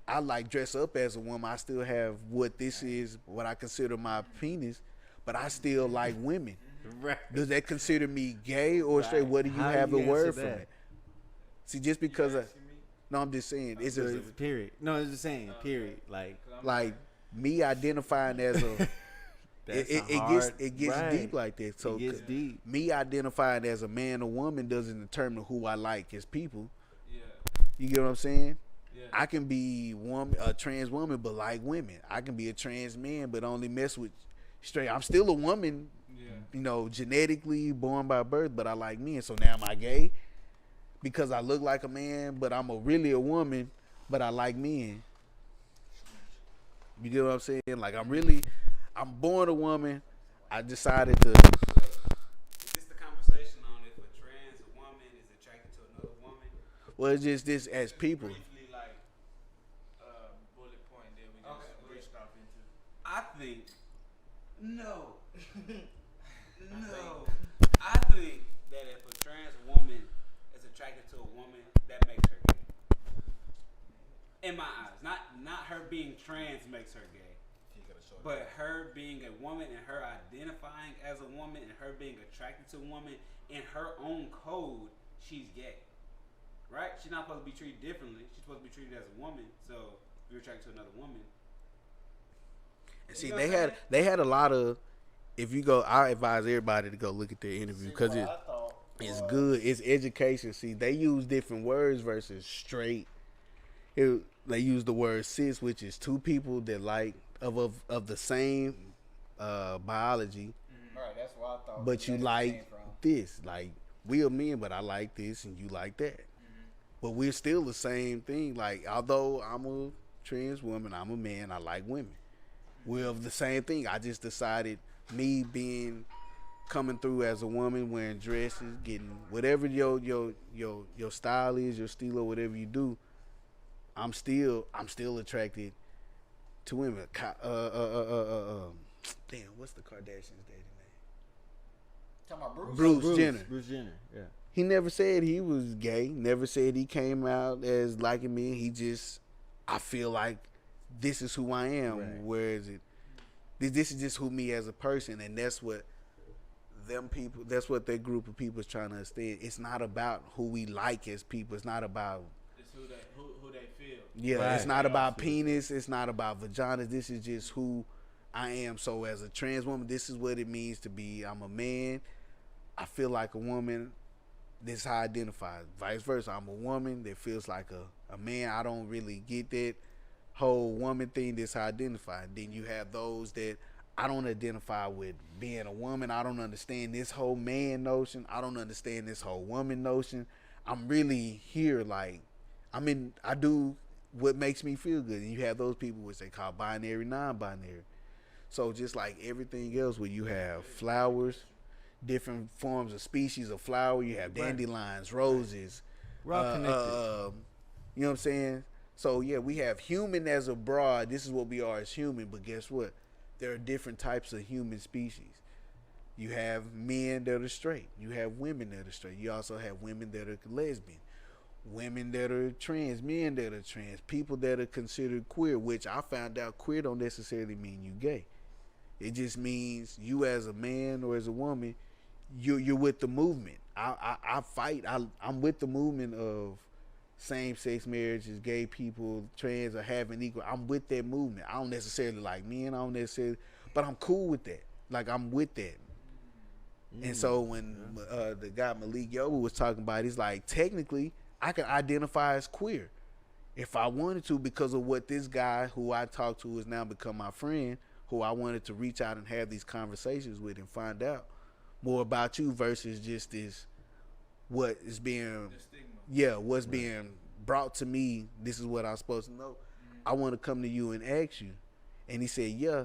I like dress up as a woman. I still have what I consider my penis, but I still like women. Right. Does that consider me gay or straight? What do you have a word for that? See, just because no, I'm just saying it's a period. No, it's just saying period. Like me identifying as a it gets right. deep like that. So it gets deep. Me identifying as a man or woman doesn't determine who I like as people. Yeah. You get what I'm saying? Yeah. I can be a trans woman but like women. I can be a trans man but only mess with straight. I'm still a woman, genetically born by birth, but I like men. So now am I gay? Because I look like a man, but I'm really a woman, but I like men. You get what I'm saying? Like I'm born a woman. I decided to. Is this the conversation on if a trans woman is attracted to another woman? Well, it's just this as people. Briefly, like, bullet point that we just reached off into. I think no. I think that if a trans woman is attracted to a woman, that makes her gay. In my eyes, not her being trans makes her gay, but her being a woman and her identifying as a woman and her being attracted to a woman in her own code, she's gay. Right? She's not supposed to be treated differently. She's supposed to be treated as a woman. So if you're attracted to another woman. And see, they had a lot of. If you go, I advise everybody to go look at their interview because it's good. It's education. See, they use different words versus straight. They use the word cis, which is two people that like of the same biology. Right, that's what I thought. But you like this, like we are men, but I like this and you like that. But we're still the same thing. Like although I'm a trans woman, I'm a man. I like women. We're of the same thing. I just decided. Me coming through as a woman, wearing dresses, getting whatever your style is, your style or whatever you do, I'm still attracted to women. Damn, what's the Kardashians' daddy name? Talking about Bruce Jenner. Bruce Jenner. Yeah. He never said he was gay. Never said he came out as liking me. He just, I feel like this is who I am. Right. Where is it? This is just who me as a person, and that's what that group of people is trying to understand. It's not about who we like as people. It's not about. It's who they feel. Yeah, right. It's not about penis. It's not about vaginas. This is just who I am. So as a trans woman, this is what it means to be. I'm a man. I feel like a woman. This is how I identify. Vice versa. I'm a woman that feels like a man. I don't really get that whole woman thing. This how I identify. Then you have those that I don't identify with being a woman. I don't understand this whole man notion. I don't understand this whole woman notion. I'm really here like I do what makes me feel good. And you have those people which they call binary, non-binary. So just like everything else where you have flowers, different forms of species of flower, you have dandelions, roses. We're all connected. You know what I'm saying? So yeah, we have human as a broad. This is what we are as human. But guess what? There are different types of human species. You have men that are straight. You have women that are straight. You also have women that are lesbian. Women that are trans. Men that are trans. People that are considered queer, which I found out queer don't necessarily mean you gay. It just means you as a man or as a woman, you're with the movement. I fight. I'm with the movement of same-sex marriages, gay people, trans are having equal. I'm with that movement. I don't necessarily like men. I don't necessarily, but I'm cool with that. Like I'm with that. And so when the guy Malik Yoba was talking about it, he's like, technically, I can identify as queer if I wanted to, because of what this guy who I talked to has now become my friend, who I wanted to reach out and have these conversations with and find out more about you versus just this, what is being, what's being brought to me. This is what I'm supposed to know. I want to come to you and ask you. And he said, yeah,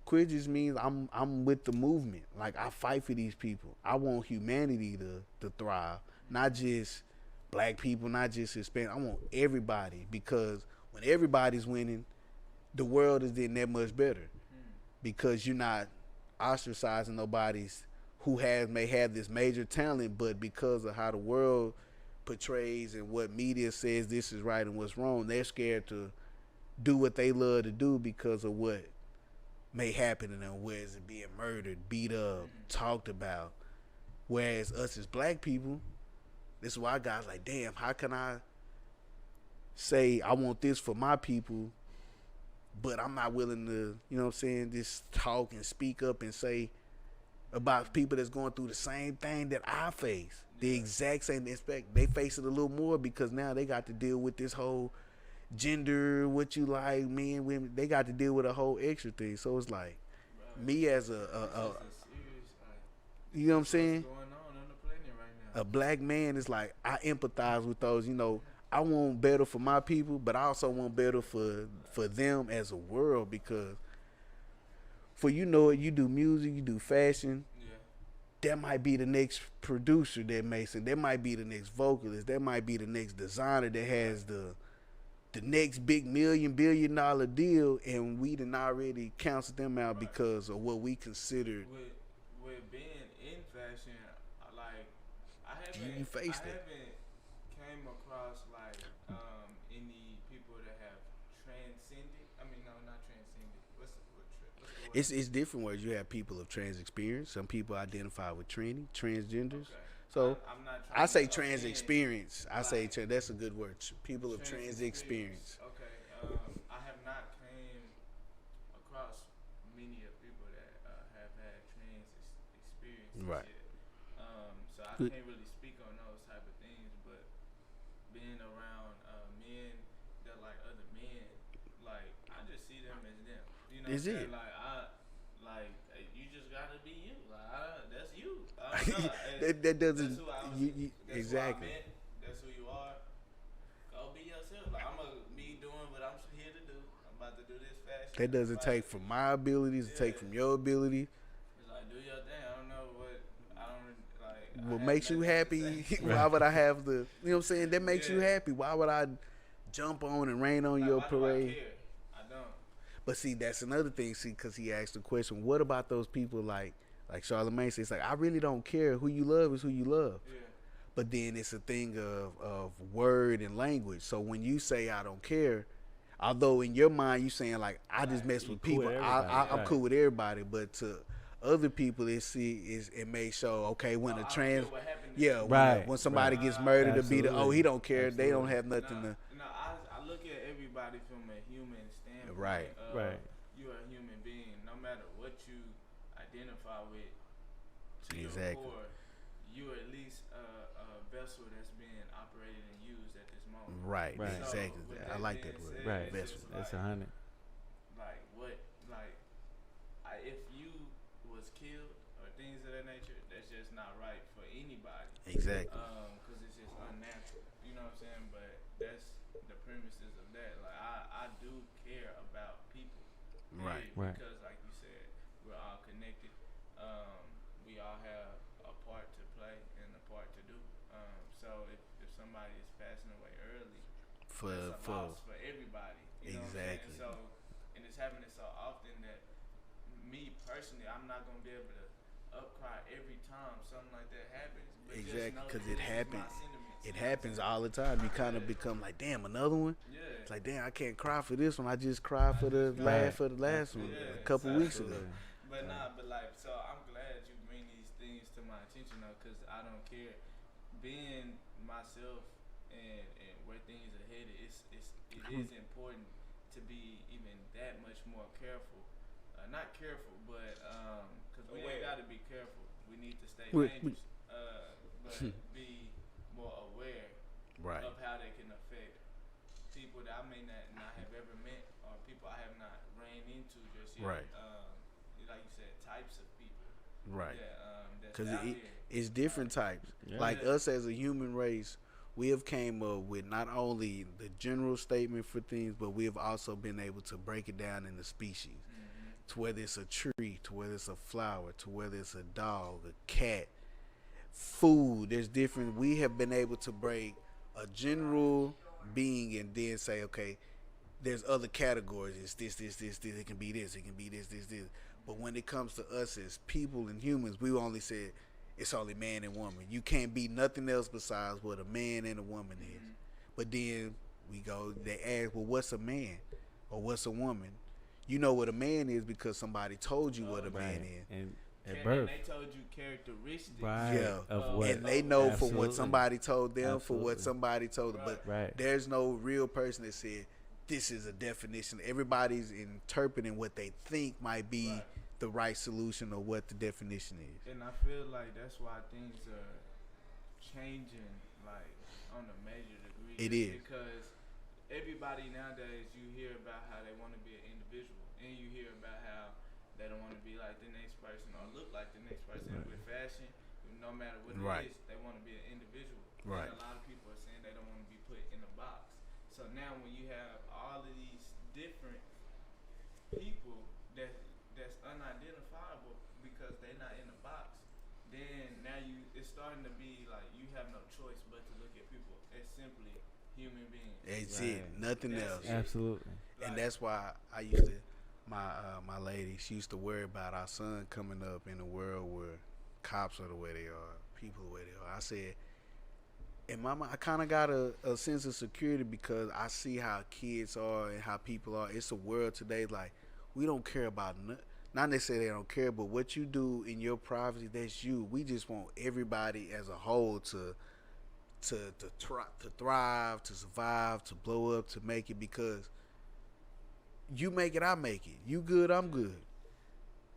queer just means I'm with the movement. Like, I fight for these people. I want humanity to thrive, not just black people, not just Hispanic. I want everybody, because when everybody's winning, the world is then that much better, because you're not ostracizing nobody's who may have this major talent, but because of how the world portrays and what media says this is right and what's wrong, they're scared to do what they love to do because of what may happen to them, where is it being murdered, beat up, talked about. Whereas us as black people, this is why guys like, damn, how can I say I want this for my people, but I'm not willing to, you know what I'm saying, just talk and speak up and say about people that's going through the same thing that I face. The exact same aspect. They face it a little more because now they got to deal with this whole gender, what you like, men, women. They got to deal with a whole extra thing. So it's like, me as a you know what I'm saying? A black man is like, I empathize with those, you know, I want better for my people, but I also want better for them as a world, because for you know it, you do music, you do fashion, that might be the next producer that makes it, that might be the next vocalist, that might be the next designer that has the next big $1 billion deal, and we done already counted them out because of what we considered. With being in fashion, like I haven't came across like any people that have transcended. I mean, no, not transcended. What's the word? It's different words. You have people of trans experience. Some people identify with transgenders. Okay. So I'm not I say trans experience. I say that's a good word. People of trans experience. Okay. I have not came across many of people that have had trans experiences right. yet. So I can't really speak on those type of things, but being around men that like other men, like I just see them as them. You know what I'm saying? Like you just gotta be you. Like that's you. that doesn't. That's exactly. Who I met. That's who you are. Go be yourself. Like I'm gonna be doing what I'm here to do. I'm about to do this fashion. That doesn't take from my abilities. It take from your ability. It's like, do your thing. I don't know what. I don't like. What makes you happy? Why would I have the? You know what I'm saying? That makes you happy. Why would I jump on and rain on your parade? I don't. But see, that's another thing. See, because he asked the question, what about those people like Charlamagne says, like, I really don't care. Who you love is who you love. Yeah. But then it's a thing of word and language. So when you say I don't care, although in your mind you saying like I just mess with people, I'm cool with everybody. But to other people, it may show when a trans, when somebody gets murdered or beat, he don't care. Absolutely. They don't have nothing to. No, I look at everybody from a human standpoint. Right. Right. You are a human being, no matter what you identify with. To exactly. Your core, you are at least a vessel that's being operated and used at this moment. Right. Right. So exactly. I like that word. Right. Vessel. That's 100. Like what? Like if you was killed or things of that nature, that's just not right for anybody. Exactly. Because it's just unnatural. You know what I'm saying? But that's the premises of that. Like I do care about people. Right. Right. Because like you said, we're all connected. We all have a part to play and a part to do. So if somebody is passing away early, that's a loss for everybody. You know exactly. What I'm saying? So, and it's happening so often that me personally, I'm not gonna be able to upcry every time something like that happens. But exactly, because it happens. It happens all the time. You kind of become like, damn, another one. Yeah. It's like, damn, I can't cry for this one. I just cried for the last one a couple weeks ago. But so I'm glad you bring these things to my attention though, because I don't care. Being myself and where things are headed, it is important to be even that much more careful. Not careful, but because we Aware. ain't got to be careful. We need to stay We- dangerous, but be more aware Right. of how they can affect people that I may not have ever met, or people I have not ran into just yet. Right. Like you said, types of people. Right. That's Because out here. it's different types. Yeah. Like Yeah. us as a human race, we have came up with not only the general statement for things, but we have also been able to break it down into species. To whether it's a tree, to whether it's a flower, to whether it's a dog, a cat, food. There's different. We have been able to break a general being and then say, okay, there's other categories. It's this. It can be this. It can be this. But when it comes to us as people and humans, we only said it's only man and woman. You can't be nothing else besides what a man and a woman is. But then they ask, well, what's a man or what's a woman? You know what a man is because somebody told you what a man is. And at And birth. they told you characteristics. Right. Yeah. Of what? And they know from Absolutely. what somebody told them, for what Absolutely. somebody told them. But Right. there's no real person that said this is a definition. Everybody's interpreting what they think might be Right. the right solution or what the definition is. And I feel like that's why things are changing, like on a major degree. It is. Because everybody nowadays, you hear about how they want to be an individual, and you hear about how they don't want to be like the next person or look like the next person. Right. With fashion, no matter what Right. it is, they want to be an individual. Right. And a lot of people are saying they don't want to be put in a box. So now when you have all of these different people that's unidentifiable because they're not in a box, then now it's starting to be like you have no choice but to look at people as simply human beings. That's Right. it. Nothing That's else. it. Absolutely. And Like, that's why I used to, my lady, she used to worry about our son coming up in a world where cops are the way they are, people the way they are. I said, and mama, I kind of got a sense of security because I see how kids are and how people are. It's a world today, like, we don't care about, not necessarily they don't care, but what you do in your privacy, that's you. We just want everybody as a whole to thrive, to survive, to blow up, to make it, because you make it, I make it. You good, I'm good.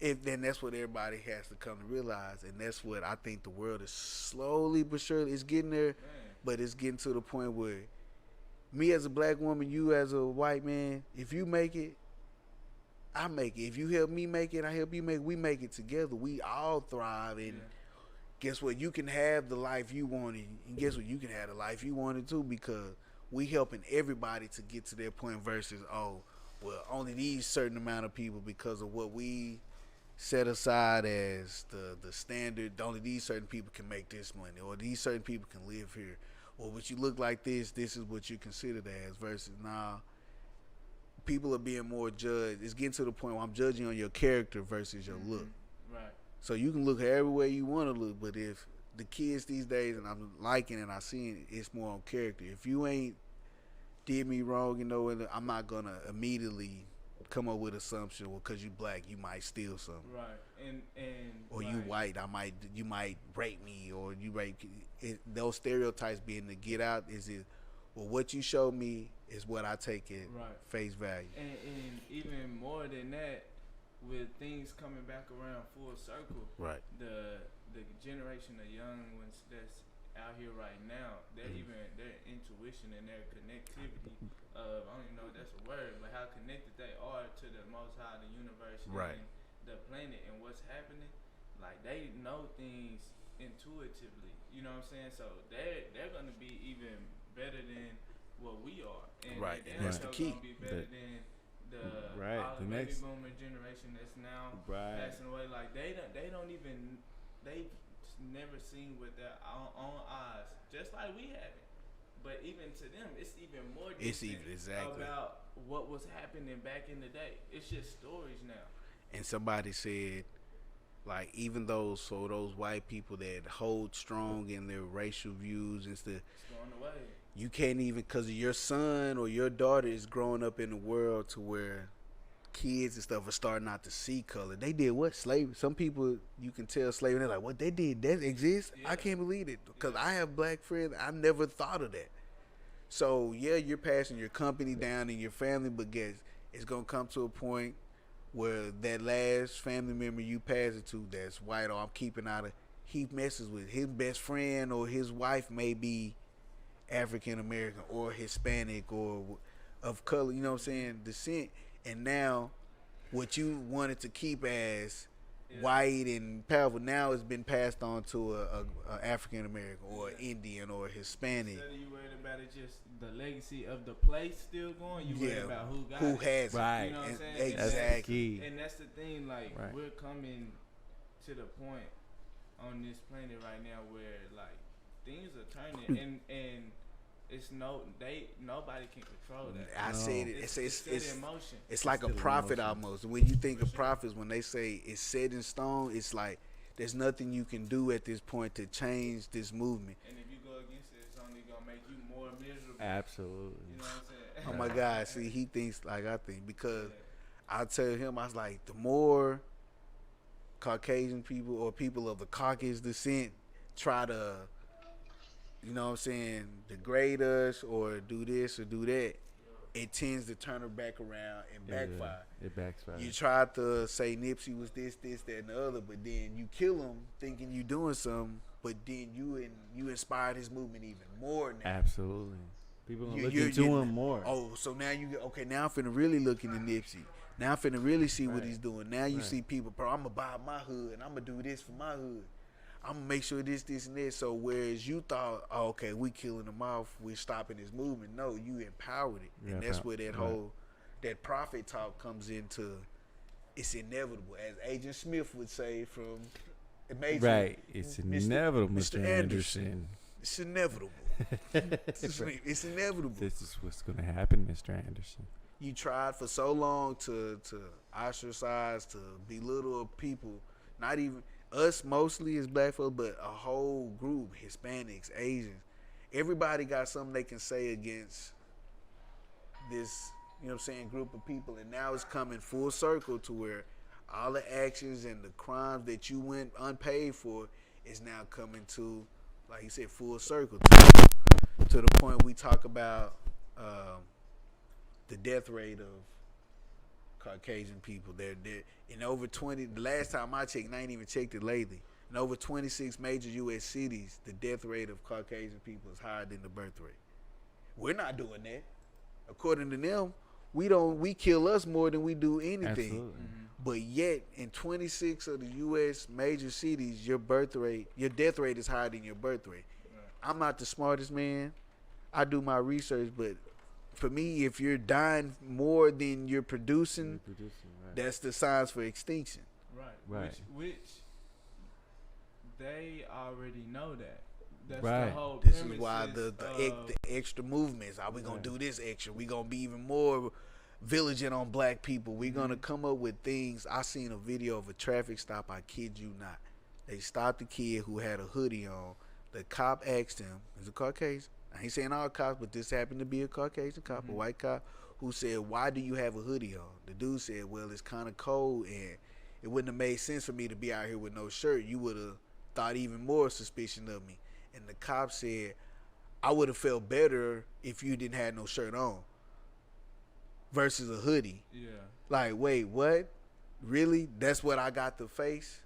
Then that's what everybody has to come to realize, and that's what I think the world is slowly but surely, it's getting there, man, but it's getting to the point where me as a black woman, you as a white man, if you make it, I make it. If you help me make it, I help you make it. We make it together. We all thrive, and yeah. guess what? You can have the life you wanted, and guess what? You can have the life you wanted too, because we helping everybody to get to their point versus, oh, well, only these certain amount of people because of what we set aside as the standard. Only these certain people can make this money, or these certain people can live here, or what you look like this is what you considered as, versus now people are being more judged. It's getting to the point where I'm judging on your character versus your look. Right. So you can look every way you want to look, but if the kids these days, and I'm liking and I seen it, it's more on character. If you ain't did me wrong, you know, and I'm not gonna immediately come up with assumption. Well, cause you black, you might steal something, Right. And or you white, you might rape me, or you rape. Those stereotypes being to get out is it. Well, what you show me is what I take at Right. face value. And even more than that, with things coming back around full circle, Right. the generation of young ones that's out here right now, their intuition and their connectivity of, I don't even know if that's a word, but how connected they are to the Most High, the universe, Right. and the planet and what's happening, like they know things intuitively. You know what I'm saying? So they're gonna be even better than what we are, and Right, they're and that's the key. gonna be better than the all the the baby next- boomer generation that's now Right. passing away. Like they've never seen with their own eyes, just like we haven't. But even to them, it's even more It's distant even exactly. about what was happening back in the day. It's just stories now. And somebody said, like, even those white people that hold strong in their racial views and stuff, It's going away. you can't even, because your son or your daughter is growing up in a world to where kids and stuff are starting not to see color. They did what? Slavery. Some people, you can tell slavery, they're like, what they did, that exists? Yeah. I can't believe it. Because I have black friends, I never thought of that. So, yeah, you're passing your company down in your family, but guess it's going to come to a point where that last family member you pass it to that's white, or I'm keeping out of, he messes with his best friend or his wife may be African American or Hispanic or of color, you know what I'm saying, descent, and now what you wanted to keep as white and powerful now has been passed on to a African American or Indian or Hispanic. Instead of you worried about it, just the legacy of the place still going, you worried about who has right. it. You know what I'm saying? Exactly. And that's the thing, like we're coming to the point on this planet right now where like things are turning and it's nobody can control that. I said it. It's emotion. It's like a prophet almost. When you think of prophets, when they say it's set in stone, it's like there's nothing you can do at this point to change this movement. And if you go against it, it's only gonna make you more miserable. Absolutely. You know what I'm saying? Oh my God! See, he thinks like I think because I tell him I was like, the more Caucasian people or people of the Caucasus descent try to, you know what I'm saying, degrade us or do this or do that, it tends to turn her back around and backfire. It backfires. You tried to say Nipsey was this, that, and the other, but then you kill him thinking you doing something, but then you inspired his movement even more now. Absolutely. People gonna look into him more. Oh, so now you okay? Now I'm finna really look into Nipsey. Now I'm finna really see what he's doing. Now you see people, bro. I'm gonna buy my hood, and I'm gonna do this for my hood. I'm gonna make sure this, and that. So whereas you thought, oh, okay, we killing him off, we're stopping his movement. No, you empowered it, and that's where that whole that prophet talk comes into. It's inevitable, as Agent Smith would say from Amazing. Right, it's inevitable, Mr. Anderson. It's inevitable. It's inevitable. This is what's gonna happen, Mr. Anderson. You tried for so long to ostracize, to belittle people, not even us mostly as black folks, but a whole group, Hispanics, Asians. Everybody got something they can say against this, you know what I'm saying, group of people. And now it's coming full circle to where all the actions and the crimes that you went unpaid for is now coming to, like you said, full circle to the point we talk about the death rate of Caucasian people. They're in over 20. The last time I checked, and I ain't even checked it lately. In over 26 major U.S. cities, the death rate of Caucasian people is higher than the birth rate. We're not doing that. According to them, we kill us more than we do anything. Absolutely. Mm-hmm. But yet, in 26 of the U.S. major cities, your death rate is higher than your birth rate. Right. I'm not the smartest man. I do my research, but for me, if you're dying more than you're producing, that's the signs for extinction. Right. Which they already know that. That's right. The whole this is why the extra movements. Are we gonna do this extra? We gonna be even more vigilant on black people. We gonna come up with things. I seen a video of a traffic stop. I kid you not. They stopped a kid who had a hoodie on. The cop asked him, "Is a Caucasian?" I ain't saying all cops, but this happened to be a Caucasian cop, a white cop, who said, "Why do you have a hoodie on?" The dude said, "Well, it's kind of cold, and it wouldn't have made sense for me to be out here with no shirt. You would have thought even more suspicion of me." And the cop said, "I would have felt better if you didn't have no shirt on versus a hoodie." Yeah. Like, wait, what? Really? That's what I got to face?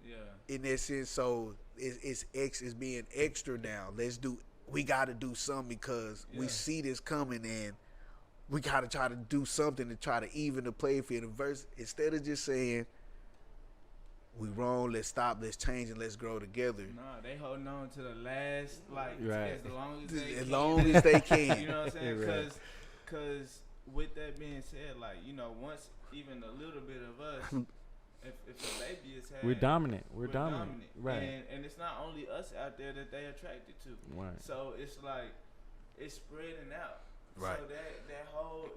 Yeah. In that sense, so it's being extra now. We got to do something because we see this coming, and we got to try to do something to try to even the playing field. Instead of just saying, we wrong, let's stop, let's change, and let's grow together. Nah, they holding on to the last, as long as they can. You know what I'm saying? Because with that being said, like, you know, once even a little bit of us, if a baby is had, we're dominant. We're dominant. Right. And it's not only us out there that they attracted to. Right. So it's like it's spreading out. Right. So that whole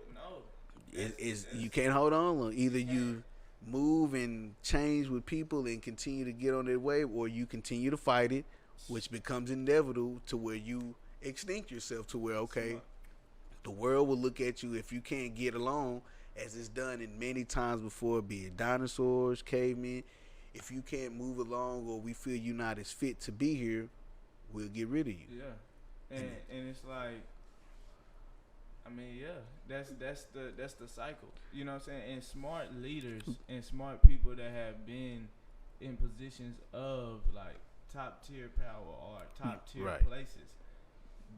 you can't hold on long. Either you move and change with people and continue to get on their wave, or you continue to fight it, which becomes inevitable to where you extinct yourself to where, okay, the world will look at you if you can't get along, as it's done in many times before, be it dinosaurs, cavemen. If you can't move along, or we feel you're not as fit to be here, we'll get rid of you. Yeah. And it's like I mean, yeah, that's the cycle. You know what I'm saying? And smart leaders and smart people that have been in positions of like top tier power or top tier Right. places.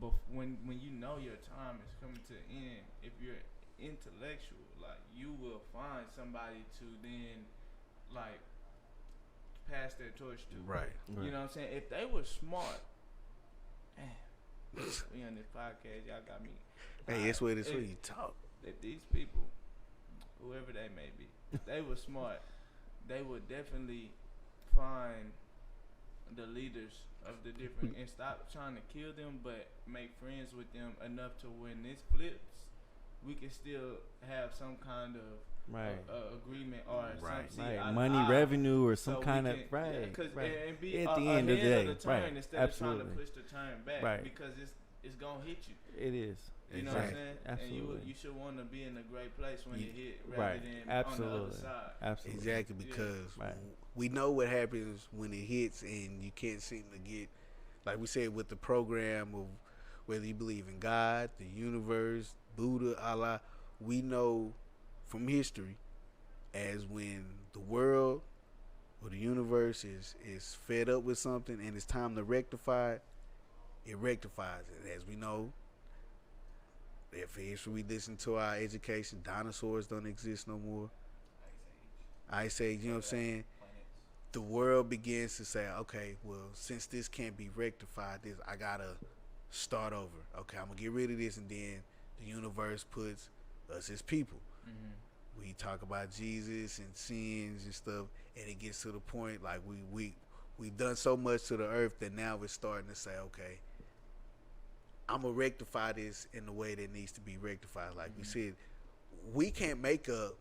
But when you know your time is coming to an end, if you're intellectual, like you will find somebody to then like pass their torch to. Right. You know what I'm saying? If they were smart, man, we on this podcast, y'all got me. Hey, that's where this If- where you talk. If these people, whoever they may be, they were smart, they would definitely find the leaders of the different and stop trying to kill them, but make friends with them enough to when this flips, we can still have some kind of Right. agreement or Right. some Right. eye to money, eye. revenue, or So some we kind of can- right. yeah, 'cause- right. and be At the end of the ahead day, the turn right. instead Absolutely. of trying to push the turn back, Right. because it's gonna hit you. It is. You know what I'm Exactly. saying? Absolutely. And you should want to be in a great place when You- it hit, rather Right. than on the Absolutely. other side. Absolutely. Exactly, Yeah. because Right. we know what happens when it hits, and you can't seem to get, like we said with the program of whether you believe in God, the universe, Buddha, Allah. We know from history as when the world or the universe is fed up with something and it's time to rectify it, it rectifies it. As we know, if we listen to our education, dinosaurs don't exist no more. Ice Age, you know what I'm saying? The world begins to say, okay, well, since this can't be rectified, I gotta start over. Okay, I'm gonna get rid of this, and then the universe puts us as people. Mm-hmm. We talk about Jesus and sins and stuff, and it gets to the point like we've done so much to the earth that now we're starting to say, okay, I'm gonna rectify this in the way that needs to be rectified. Like we said, we can't make up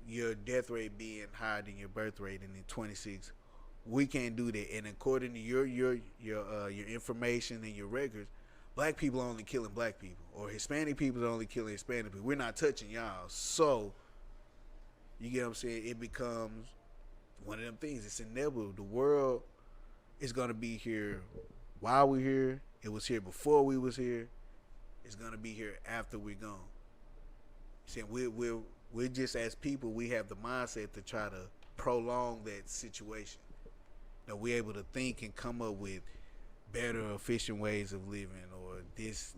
your death rate being higher than your birth rate, and in 26, we can't do that. And according to your information and your records, black people are only killing black people, or Hispanic people are only killing Hispanic people. We're not touching y'all. So you get what I'm saying? It becomes one of them things. It's inevitable. The world is gonna be here while we're here. It was here before we was here. It's gonna be here after we're gone. See, we're just, as people, we have the mindset to try to prolong that situation. That we're able to think and come up with better, efficient ways of living, or this,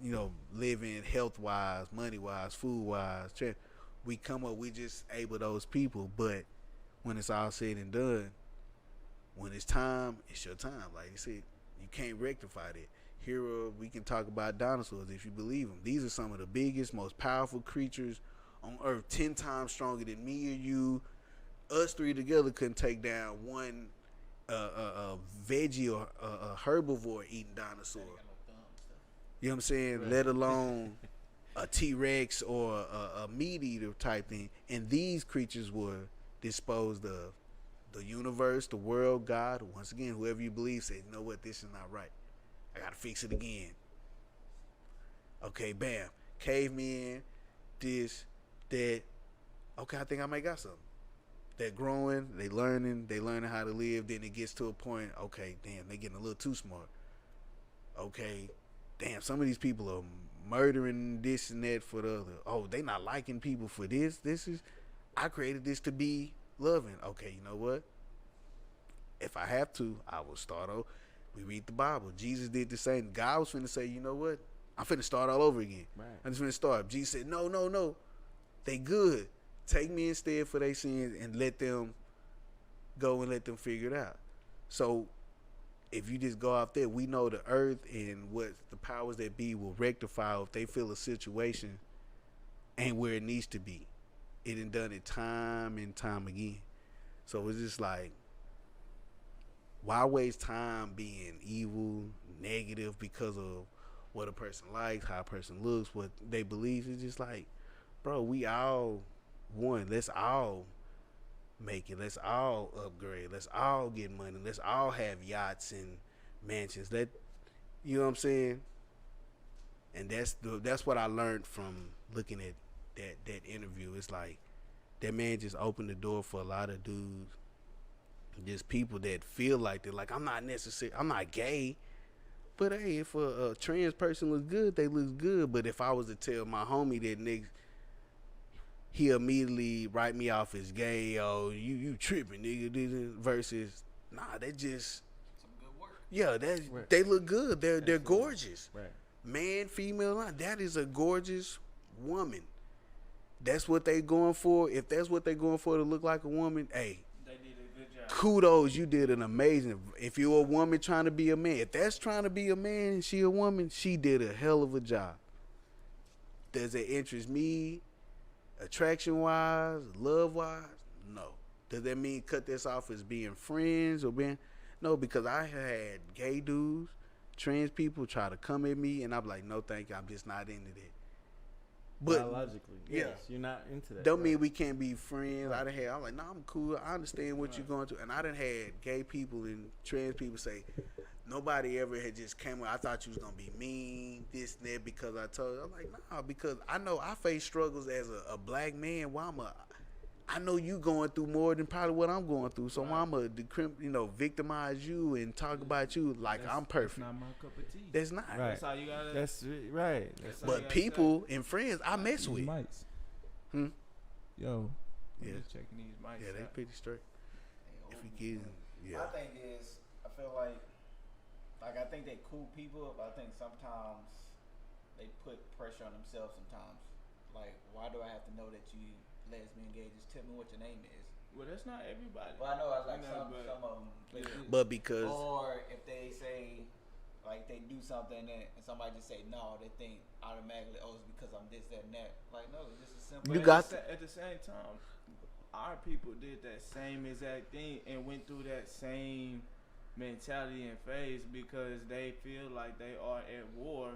living health wise, money wise, food wise. We just able those people. But when it's all said and done, when it's time, it's your time. Like you said, you can't rectify that. Here we can talk about dinosaurs if you believe them. These are some of the biggest, most powerful creatures on Earth, 10 times stronger than me or you. Us three together couldn't take down one veggie or herbivore eating dinosaur. You know what I'm saying? Right. Let alone a T-Rex or a meat eater type thing. And these creatures were disposed of. The universe, the world, God, once again, whoever you believe, said, you know what, this is not right. I gotta fix it again. Okay, bam. Cavemen, this, that. Okay, I think I may got something. They're growing, they learning how to live. Then it gets to a point, okay, damn, they getting a little too smart. Okay, damn, some of these people are murdering this and that for the other. Oh, they not liking people for this. I created this to be loving. Okay, you know what? If I have to, I will start over. We read the Bible. Jesus did the same. God was finna say, you know what? I'm finna start all over again. Right. I'm just finna start. Jesus said, no. They good. Take me instead for their sins and let them go and let them figure it out. So if you just go out there, we know the earth and what the powers that be will rectify if they feel a situation ain't where it needs to be. It done done it time and time again. So it's just like, why waste time being evil, negative because of what a person likes, how a person looks, what they believe? It's just like, bro, we all one. Let's all make it. Let's all upgrade. Let's all get money. Let's all have yachts and mansions. You know what I'm saying? And that's what I learned from looking at that interview. It's like that man just opened the door for a lot of dudes, just people that feel like they're like, I'm not gay, But hey, if a trans person looks good, they look good. But if I was to tell my homie that nigga, he immediately write me off as gay. Oh, you tripping, nigga. Versus, nah, they just Some good work. yeah, Right. they look good. They're Absolutely. gorgeous. Right. Man, female, that is a gorgeous woman. That's what they going for. If that's what they going for to look like a woman, hey, They did a good job. kudos, you did an amazing. If you're a woman trying to be a man, if that's trying to be a man and she a woman, she did a hell of a job. Does it interest me, attraction wise, love wise? No. Does that mean cut this off as being friends or being? No, because I had gay dudes, trans people try to come at me, and I'm like, no, thank you, I'm just not into that. But Biologically, yeah. yes, you're not into that. don't right? mean we can't be friends. I done had, I'm like, nah, I'm cool. I understand what you're going through. And I done had gay people and trans people say, nobody ever had just came up. I thought you was going to be mean, this and that, because I told you. I'm like, nah, because I know I face struggles as a black man. Why I know you going through more than probably what I'm going through. So why I'm going to victimize you and talk about you like I'm perfect. That's not my cup of tea. That's not. Right. That's how you gotta. That's right. That's how you But gotta people and friends I mess These with. mics. Hmm? Yo. Yeah. Just checking these mics. Yeah, they out. pretty straight. If we get yeah. My thing is, I feel like I think they cool people, but I think sometimes they put pressure on themselves sometimes. Like, why do I have to know that you lesbian, gay? Just tell me what your name is. Well, that's not everybody. Well, I know, I was like, You know, some of them. They do. But because Or if they say, like, they do something and somebody just say no, they think automatically, oh, it's because I'm this, that, and that. Like, no, it's just a simple. You But got at the same time, our people did that same exact thing and went through that same mentality and phase because they feel like they are at war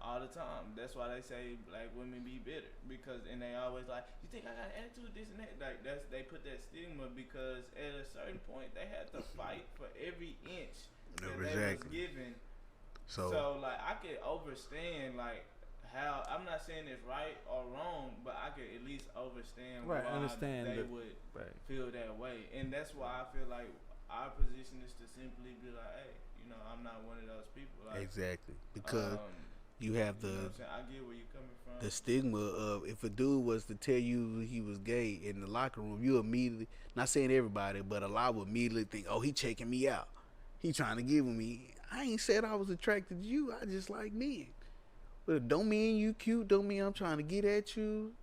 all the time. That's why they say black women be bitter and they always like, you think I got an attitude, this and that. Like they put that stigma because at a certain point they had to fight for every inch No, that they was exactly. given. so Like I could understand like how I'm not saying it's right or wrong, but I could at least understand Right, why understand they the- would Right. feel that way, and that's why I feel like our position is to simply be like, hey, I'm not one of those people. Like, exactly because you have you know what the I'm saying? I get where you're coming from. the stigma of if a dude was to tell you he was gay in the locker room, you immediately, not saying everybody, but a lot would immediately think, oh, he checking me out. He trying to give me. I ain't said I was attracted to you. I just like men. But don't mean you cute. Don't mean I'm trying to get at you.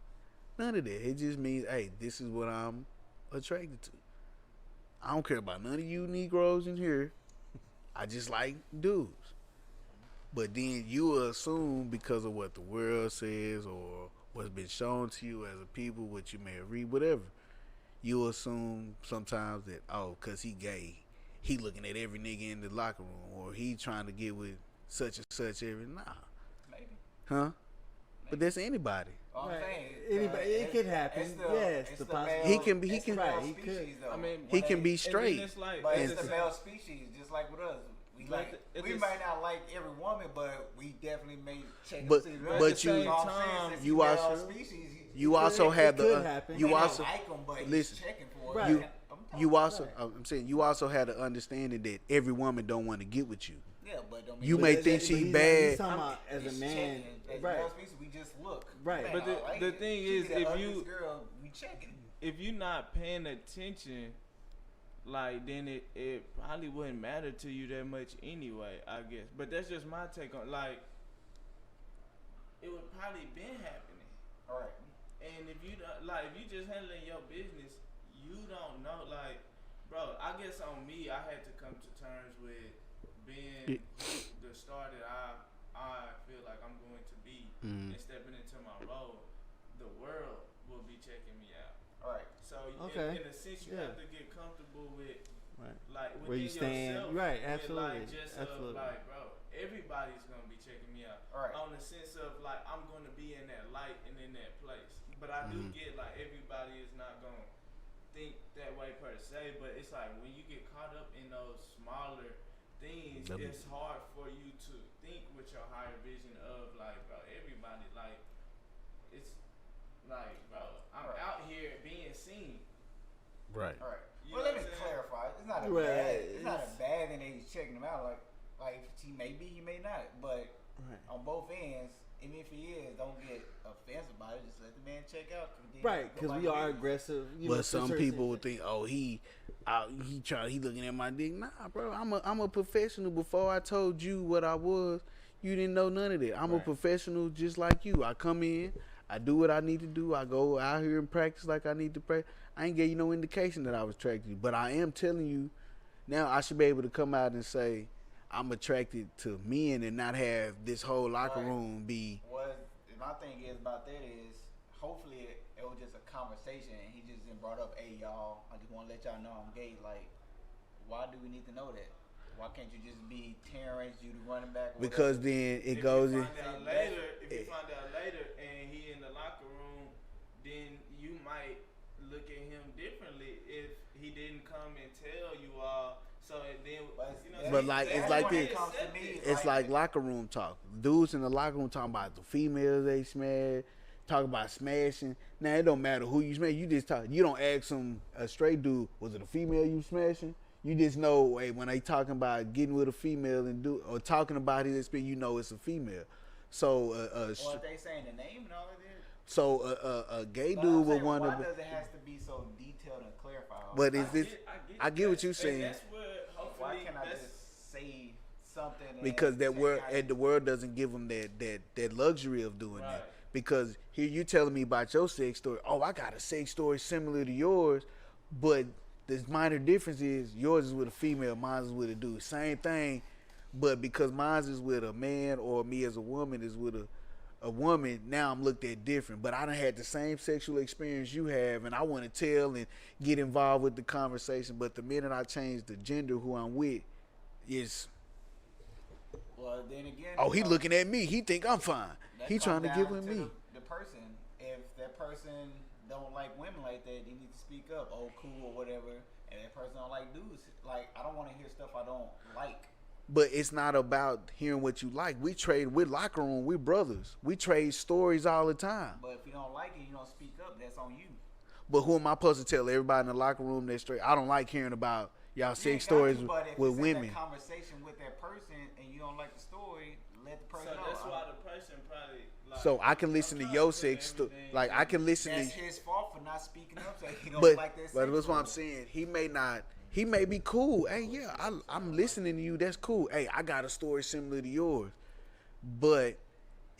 None of that. It just means, hey, this is what I'm attracted to. I don't care about none of you Negroes in here. I just like dudes. But then you will assume because of what the world says or what's been shown to you as a people, what you may have read, whatever, you assume sometimes that, oh, because he gay, he looking at every nigga in the locker room or he trying to get with such and such every, nah. Maybe. Huh? But that's anybody. All I'm Right. saying, Anybody, it could happen. it's Yes, it's the the possibility. He can be- it's the right, male he could. species, though. I mean, He When can they- be And straight. then it's like, But at it's the the male species, just like with us. We But like at we the might not like every woman, but we definitely may check. But- them but but you- you also- You also have it the could happen. you also like them, but listen, he's checking for Right. it. you also Right. I'm saying you also had the understanding that every woman don't want to get with you. Yeah, but don't You mean- may But think he's she not- bad. He's talking about as It's a man, checking. As right? male species, we just look. Right. Man, But the- I like the it. thing She is, the if ugliest you- girl, we checking. if you're not paying attention, like then it probably wouldn't matter to you that much anyway, I guess. But that's just my take on like it would probably been happening. All right. And if you don't like if you just handling your business, you don't know like bro, I guess on me I had to come to terms with being the star that I feel like I'm going to be and stepping into my role. The world will be checking me out. All right. So Okay. in a sense, you Yeah. have to get comfortable with Right. like Where you within stand. yourself, Right, with, absolutely, like, just absolutely. Of, like, bro, everybody's gonna be checking me out. All right. On the sense of like I'm gonna be in that light and in that place. But I do get like everybody is not gonna think that way per se. But it's like when you get caught up in those smaller things, it's hard for you to think with your higher vision of like, bro, everybody like it's like, bro, I'm Right. out here being seen. Right. All right. You Well, know let me what I'm saying? clarify. It's not a Right. bad. It's not a bad thing that he's checking them out. Like Like he may be, he may not, but Right. on both ends, even if he is, don't get offensive about it. Just let the man check out. Right, because we are aggressive. But some people would think, oh, he looking at my dick. Nah, bro, I'm a professional. Before I told you what I was, you didn't know none of that. I'm a professional just like you. I come in, I do what I need to do. I go out here and practice like I need to practice. I ain't gave you no indication that I was attracted to you, but I am telling you now. I should be able to come out and say I'm attracted to men and not have this whole locker room be. What my thing is about that is, hopefully it was just a conversation and he just didn't brought up, hey y'all, I just want to let y'all know I'm gay. Like, why do we need to know that? Why can't you just be Terrence, you the running back? Because then it goes in. If you find out later and he in the locker room, then you might look at him differently if he didn't come and tell you all. So then, But like it's like this. It's like locker room talk. Dudes in the locker room talking about the females they smash, talk about smashing. Now it don't matter who you smash. You just talk. You don't ask a straight dude, was it a female you smashing? You just know, hey, when they talking about getting with a female and or talking about his experience, you know it's a female. So or if they saying the name and all of that. So a gay dude would want to. Why does it have to be so detailed and clarified? But is this? I get what you're saying. That's where why can't I just say something? Because the world doesn't give them that luxury of doing that. Because here you telling me about your sex story. Oh, I got a sex story similar to yours, but the minor difference is yours is with a female, mine is with a dude. Same thing, but because mine is with a man or me as a woman is with a woman, now I'm looked at different. But I done had the same sexual experience you have, and I want to tell and get involved with the conversation. But the minute I change the gender who I'm with, is well, then again. Oh, he looking at me. He think I'm fine. He trying to get with me. The person, if that person don't like women like that, they need to speak up. Oh, cool or whatever. And that person don't like dudes. Like, I don't want to hear stuff I don't like. But it's not about hearing what you like. We trade with locker room. We brothers. We trade stories all the time. But if you don't like it, you don't speak up. That's on you. But who am I supposed to tell everybody in the locker room that's straight? I don't like hearing about y'all sex stories with women. If it's in a conversation with that person and you don't like the story, let the person know. So that's why the person probably. Like, so I can listen to your sex story. Like I can listen that's to. That's his fault for not speaking up. So he don't but like that. But that's what I'm saying. He may not. He may be cool. Hey, yeah, I'm listening to you. That's cool. Hey, I got a story similar to yours. But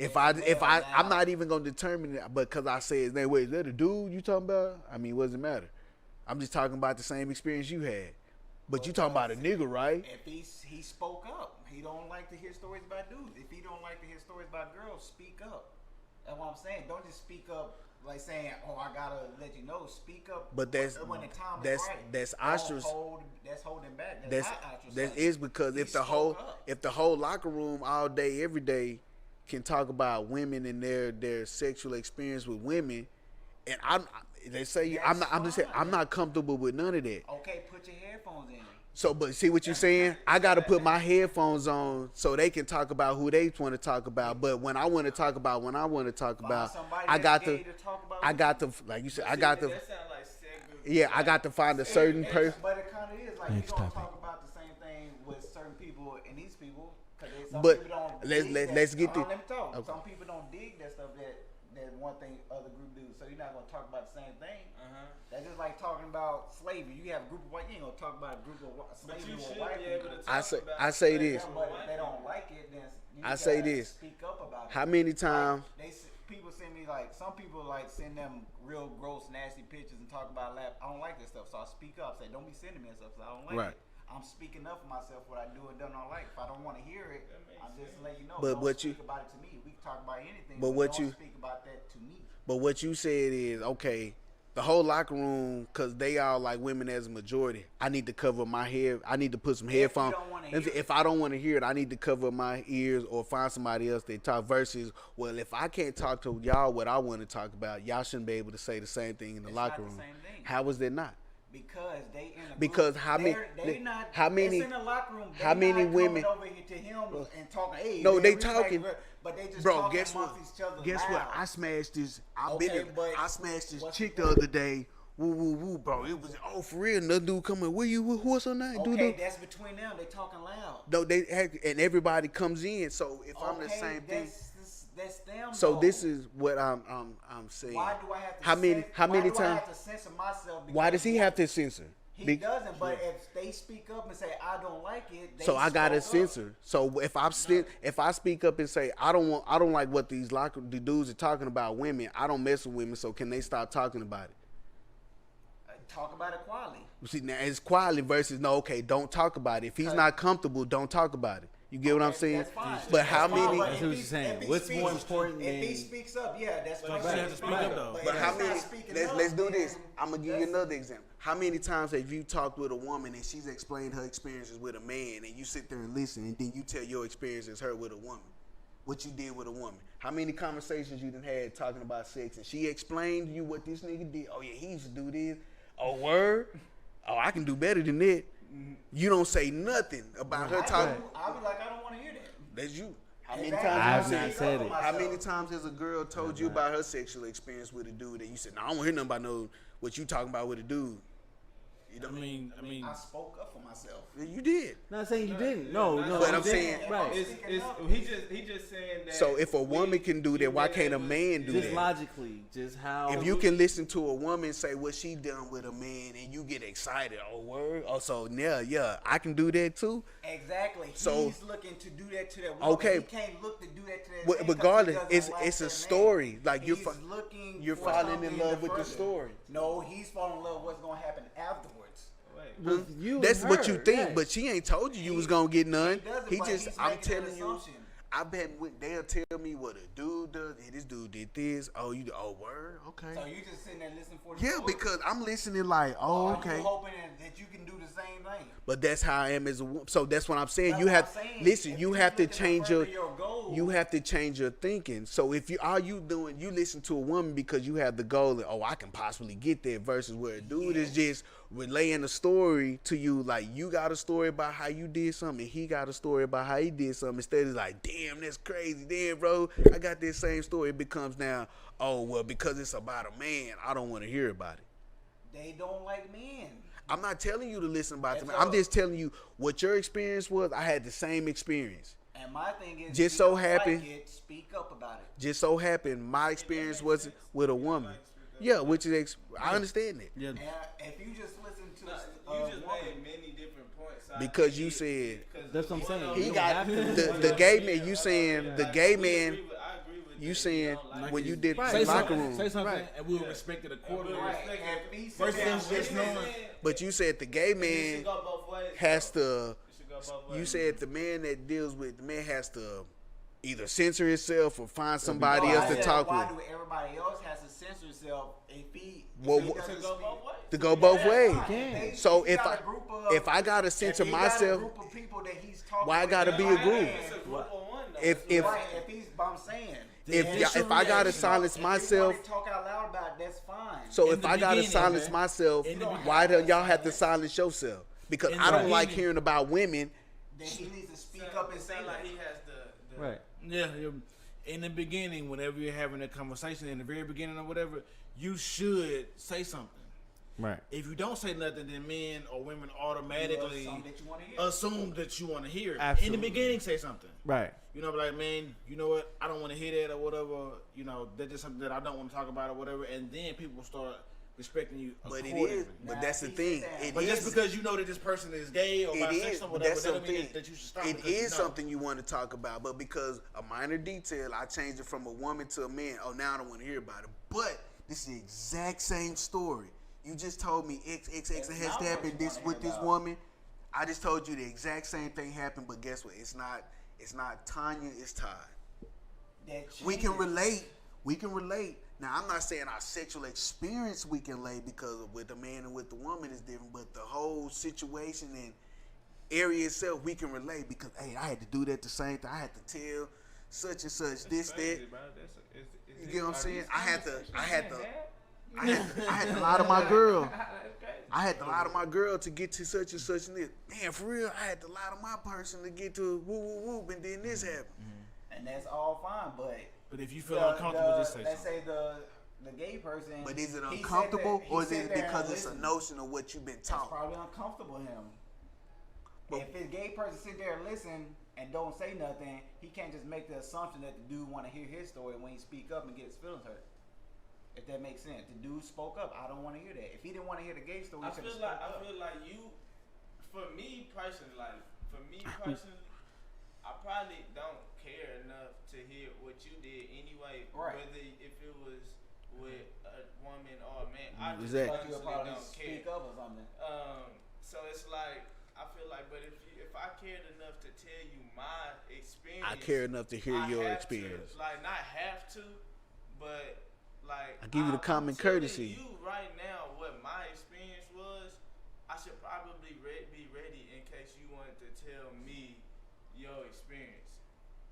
I'm not even gonna determine it. But because I say his name, wait, is that a dude you talking about? I mean, what does it matter? I'm just talking about the same experience you had. But you talking about a nigga, right? If he spoke up, he don't like to hear stories about dudes. If he don't like to hear stories about girls, speak up. That's what I'm saying. Don't just speak up like saying, "Oh, I gotta let you know." Speak up. But that's when the time that's is right. that's That's holding back. That's not ostracizing. That is because if the whole locker room all day every day can talk about women and their sexual experience with women, and I'm not comfortable with none of that. Okay, put your headphones in. So, but see what you're saying? I got to put my headphones on so they can talk about who they want to talk about. But when I want to talk about I got to, like you said, I got to. Yeah, I got to find a certain person. But it kind of is like you don't talk about the same thing with certain people and these people. But people don't let's get the. Let me talk. Okay. Some people don't dig that stuff that one thing other group do. So you're not gonna talk about the same thing. That's just like talking about slavery. You have a group of white. You ain't gonna talk about a group of slavery with white people. I say this. But if they don't like it, then I say this. Speak up about it. How many times? People send me like some people like send them real gross, nasty pictures and talk about lap. I don't like this stuff, so I speak up. Say, don't be sending me and stuff. So I don't like it. I'm speaking up for myself. What I do and don't like. If I don't want to hear it, I'm just letting you know. But don't speak about it to me. We can talk about anything. But don't speak about that to me. But what you said is okay. The whole locker room, because they all like women as a majority. I need to cover my head. I need to put some headphones. If I don't want to hear it, I need to cover my ears or find somebody else that talk. Versus, well, if I can't talk to y'all what I want to talk about, y'all shouldn't be able to say the same thing in the locker room. How is that not? Because they in a because group, how many? How many? It's in the locker room. How many women? Over here to him and talking. Hey, no, they talking. But they just bro, talking guess what? Each other Guess loud. what? I smashed this. I smashed chick the other day woo woo woo, bro. It was for real. Another dude coming. What's her name? Okay, that's between them. They talking loud. No, and everybody comes in. So if I'm the same thing. That's them. So though. this is what I'm saying. Why do I have to? How many I times? have to censor myself? Why does he have to censor? He doesn't. But if they speak up and say I don't like it, so I gotta censor. So if I speak up and say I don't like what the dudes are talking about women, I don't mess with women. So can they stop talking about it? Talk about equality. See, now it's equality versus no. Okay, don't talk about it. If he's not comfortable, don't talk about it. You get what I'm saying? That's fine. But how many? That's what you're saying. What's more important than? If he speaks up, yeah, that's fine. But you have to speak up, though. But how many? Let's do this. I'm gonna give you another example. How many times have you talked with a woman and she's explained her experiences with a man, and you sit there and listen, and then you tell your experiences her with a woman, what you did with a woman? How many conversations you done had talking about sex, and she explained to you what this nigga did? Oh yeah, he used to do this. Oh word. Oh, I can do better than that. You don't say nothing about her talking. I'll be like, I don't want to hear that. That's you. How Exactly. many times I've you not said it. How many times has a girl told you about her sexual experience with a dude and you said, "No, I don't want to hear nothing about what you talking about with a dude"? You know what I mean? I spoke up for myself. You did. Not saying you didn't. No. But you I'm saying, didn't. Right. He just saying that. so if a woman can do that, why can't a man do Just that? logically, just how. If you can listen to a woman say what she done with a man and you get excited, oh word, oh so yeah, I can do that too. Exactly. So- He's looking to do that to that woman. Okay. He can't look to do that to that man 'cause Regardless, he it's doesn't like it's a that story. man. Like He's looking you're for falling in something love to with the further. story. No, he's falling in love with what's going to happen afterwards. with you and That's what you her, think, right. but she ain't told you was gonna get none. He doesn't, He but just, he's I'm making an telling you, assumption. I've been with. They'll tell me what a dude does. Hey, this dude did this. Oh, word, okay. So you just sitting there listening for the Yeah, story? because I'm listening like, oh, Are okay. you hoping that you can do the same thing? But that's how I am as a woman. So that's what I'm saying. That's You what have I'm saying. listen. If You you're have to looking to change further your goal- you have to change your thinking. So if you you listen to a woman because you have the goal that I can possibly get there versus where a dude is just relaying a story to you, like you got a story about how you did something, and he got a story about how he did something. Instead of like, damn, that's crazy. Damn, bro, I got this same story. It becomes now, oh well, because it's about a man, I don't want to hear about it. They don't like men. I'm not telling you to listen about them. That's I'm all. just telling you what your experience was. I had the same experience. And my thing is, Just if you so don't happen- like it, speak up about it. Just so happened my experience was with a woman. Yeah, which is I understand it. Yeah. And if you just listen to You just woman, made many different points. So I Because think you it- said because That's what I'm saying. he You got have to- the gay man. You saying the gay man? I agree with You that. saying don't like when it. you did Say locker something, room, say something, right? and we'll respect it accordingly. right? If he First said things that just women- knowing. But you said the gay It man should go both ways. has to. It should go both ways. You said the man that deals with the man has to either censor himself or find somebody No, else I to said, talk why with. do everybody else has to censor himself if he? Well, if he wh- doesn't To go speak? both ways. To go both ways. They- So he if got I a group of- if I gotta censor if he got myself, a group of people that he's talking why I with, gotta be a right, group? It's a group of one, though. If right, if he's, but I'm saying, if I gotta silence if you myself, want to talk out loud about it, that's fine. so In if the I gotta beginning, silence man. myself, In the why do y'all have to silence yourself? Because In I the don't like beginning. hearing about women. then he needs to speak Sound- up and it say sound like that. he has the Right. Yeah, in the beginning, whenever you're having a conversation, in the very beginning or whatever, you should say something. Right. If you don't say nothing, then men or women You automatically know, something that you want to hear. assume that you want to hear. Absolutely. In the beginning, say something. Right. You know, be like, man, you know what? I don't want to hear that or whatever. You know, that's just something that I don't want to talk about or whatever. And then people start respecting you But it accordingly. is. But that's the thing. It But is. just because you know that this person is gay or It bisexual is, or but whatever, that's that don't mean something. that you should stop. It because you is know. something you want to talk about, but because a minor detail, I changed it from a woman to a man. Oh, now I don't want to hear about it. But this is the exact same story. You just told me XXX That's has not what happened you this wanna with hear this about. woman. I just told you the exact same thing happened, but guess what? It's not Tanya. It's Todd. We can relate. We can relate. Now, I'm not saying our sexual experience we can relate because with the man and with the woman is different, but the whole situation and area itself we can relate because, hey, I had to do that the same thing. I had to tell such and such this, that. You get what I'm saying? I had to lie to my girl. I had to lie to my girl to get to such and such and this. Man, for real, I had to lie to my person to get to whoop, whoop, whoop, and then this happened. And that's all fine, but But if you feel uncomfortable, just say let's something. say the gay person. But is it he said uncomfortable, that- he or is sit it there and because it's a listen. notion of what you've been It's taught? probably uncomfortable to him. But- If a gay person sit there and listen and don't say nothing, he can't just make the assumption that the dude want to hear his story when he speak up and get his feelings hurt. If that makes sense, the dude spoke up. I don't want to hear that. If he didn't want to hear the gay story, I he feel should like have spoke up. for me personally, I probably don't care enough to hear what you did anyway. Right. Whether if it was with a woman or a man, I just Exactly. Thought you would honestly probably don't care. speak up or something. So it's like I feel like, but if I cared enough to tell you my experience, I care enough to hear I your have experience. To, like not have to, but like I give you the common I'm telling courtesy. You right now, what my experience was, I should probably be ready in case you wanted to tell me your experience.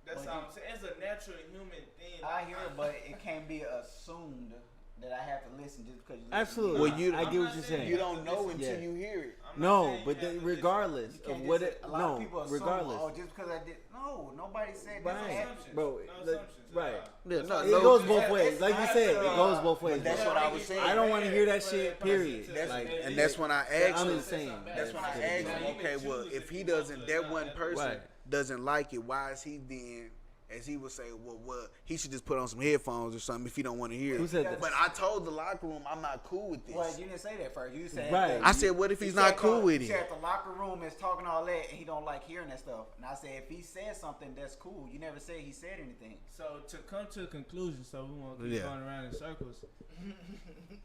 That's But all I'm saying. It's a natural human thing. I hear it, but it can't be assumed that I have to listen just because you listen Absolutely. To me. Well, you- I I'm get not what you're saying saying. You don't know listen. until Yeah. you hear it. I'm not No, saying but you have to regardless You of can't what just, it, a lot no, of people assume, regardless. oh, just because I did. No, nobody said Right. this. assumptions. Bro, No like, assumptions. right. Yeah, It no, goes no, both it's- ways. it's Like you not, said, it uh, goes both ways. but that's bro. what I was saying. I don't want to hear that shit, period. That's, Like, and that's when I asked I'm him. just saying. That's when I Yeah. asked him. Okay, well, if he doesn't, that one person Right. doesn't like it. Why is he then? As he would say, well, he should just put on some headphones or something if he don't want to hear Who it. said that? But I told the locker room I'm not cool with this. Well, you didn't say that first. You said Right. that I said, what if he's not cool with You it? said the locker room is talking all that and he don't like hearing that stuff. And I said, if he said something, that's cool. You never said he said anything. So to come to a conclusion, so we won't keep Yeah. going around in circles.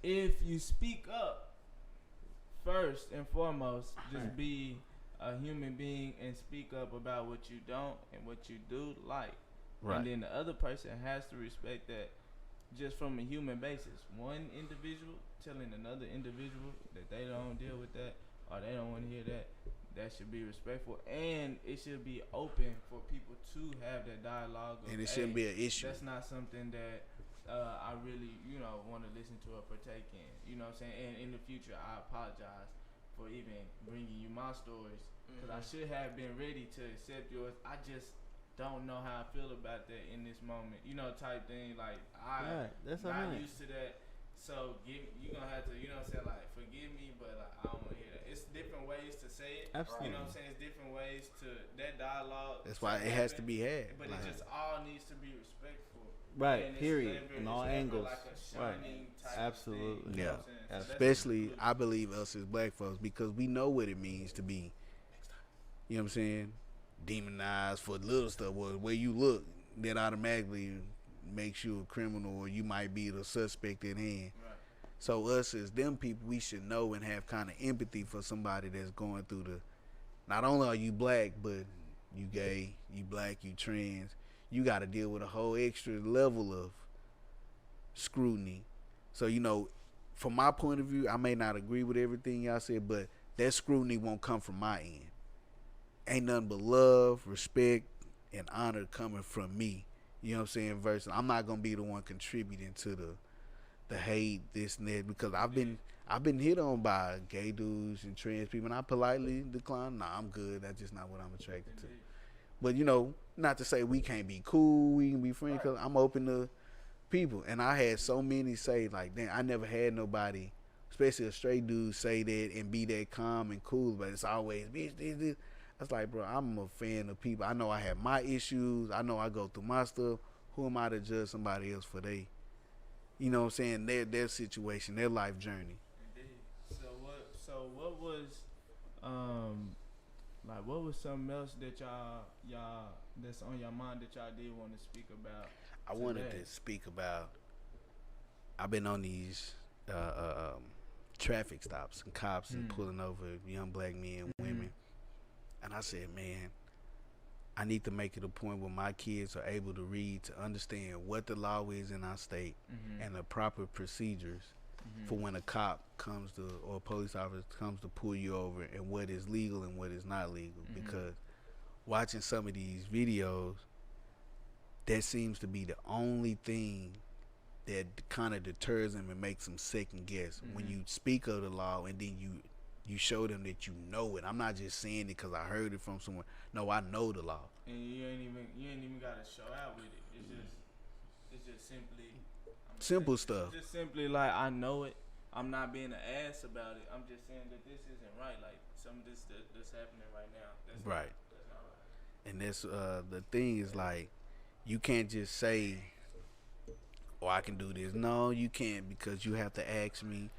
If you speak up, first and foremost, just be a human being and speak up about what you don't and what you do like. Right. And then the other person has to respect that just from a human basis. One individual telling another individual that they don't deal with that or they don't want to hear that, that should be respectful. And it should be open for people to have that dialogue. Of, And it shouldn't be an issue. That's not something that I really, want to listen to or partake in. You know what I'm saying? And in the future, I apologize for even bringing you my stories because I should have been ready to accept yours. I just don't know how I feel about that in this moment. Type thing. Like I'm Right, that's not alright. used to that. So you're gonna have to, like forgive me, but like I don't want to hear that. It's different ways to say it. Absolutely. You know what I'm saying? It's different ways to that dialogue. That's why it has to be had. But Like, it just all needs to be respectful. Right, And it's period. never- In it's all never angles. like a Right. shining type Absolutely. thing, you know Yeah. what I'm saying? So that's especially the I believe us as black folks because we know what it means to be, you know what I'm saying, demonized for little stuff. Or where you look, that automatically makes you a criminal or you might be the suspect at hand. Right. So us as them people, we should know and have kind of empathy for somebody that's going through the. Not only are you black, but you gay, you black, you trans. You got to deal with a whole extra level of scrutiny. So from my point of view, I may not agree with everything y'all said, but that scrutiny won't come from my end. Ain't nothing but love, respect, and honor coming from me. You know what I'm saying? Versus I'm not gonna be the one contributing to the hate, this and that, because I've been hit on by gay dudes and trans people, and I politely decline. Nah, I'm good. That's just not what I'm attracted to. But not to say we can't be cool, we can be friends, because I'm open to people. And I had so many say, like, damn, I never had nobody, especially a straight dude, say that and be that calm and cool, but it's always, bitch, this. I was like, bro, I'm a fan of people. I know I have my issues. I know I go through my stuff. Who am I to judge somebody else for you know what I'm saying, their situation, their life journey? Indeed. So what was what was something else that y'all that's on your mind that y'all did want to speak about? I wanted today? to speak about, I've been on these traffic stops and cops and pulling over young black men and women. And I said, man, I need to make it a point where my kids are able to read, to understand what the law is in our state and the proper procedures for when a cop comes to, or a police officer comes to pull you over, and what is legal and what is not legal. Because watching some of these videos, that seems to be the only thing that kind of deters them and makes them second guess. When you speak of the law and then you show them that you know it. I'm not just saying it because I heard it from someone. No, I know the law. And you ain't even gotta show out with it. It's just simply, I'm Simple stuff. Just simply like I know it. I'm not being an ass about it. I'm just saying that this isn't right. Like some of this that's happening right now. That's Right. That's not right. And that's the thing is like you can't just say, "Oh, I can do this." No, you can't because you have to ask me.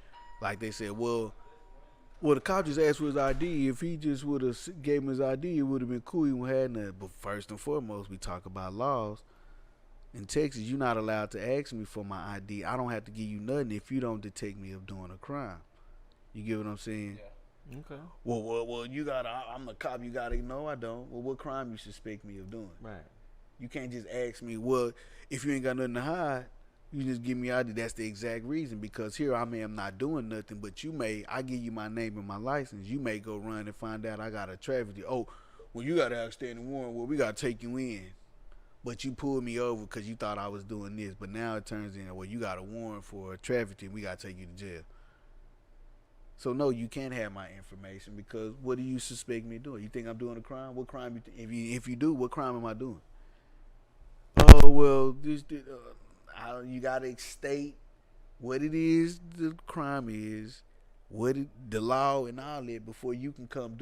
Like they said, well, the cop just asked for his ID. If he just would have gave him his ID, it would have been cool. He wouldn't have nothing. But first and foremost, we talk about laws. In Texas, you're not allowed to ask me for my ID. I don't have to give you nothing if you don't detect me of doing a crime. You get what I'm saying? Yeah. Okay. Well, you gotta. I'm a cop. You gotta. No, I don't. Well, what crime you suspect me of doing? Right. You can't just ask me. Well, if you ain't got nothing to hide, you just give me ID. That's the exact reason. Because here I am not doing nothing, but I give you my name and my license. You may go run and find out I got a traffic. Oh, well, you got an outstanding warrant. Well, we gotta take you in. But you pulled me over because you thought I was doing this. But now it turns in, well, you got a warrant for trafficking. We got to take you to jail. So, no, you can't have my information because what do you suspect me doing? You think I'm doing a crime? What crime? If you do, what crime am I doing? Oh, well, you got to state what it is the crime is, the law and all that before you can come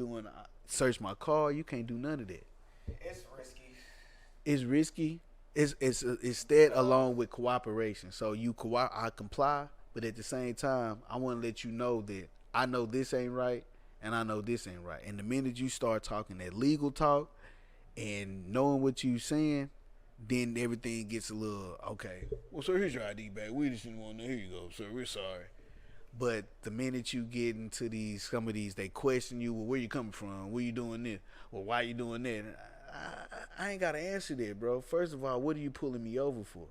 search my car. You can't do none of that. It's risky. It's risky. It's that along with cooperation. So I comply, but at the same time, I want to let you know that I know this ain't right, and I know this ain't right. And the minute you start talking that legal talk and knowing what you saying, then everything gets a little okay. Well, sir, here's your ID back. We just didn't want to. Here you go, sir. We're sorry. But the minute you get into some of these, they question you. Well, where you coming from? Where you doing this? Well, why you doing that? I ain't got to answer that, bro. First of all, what are you pulling me over for?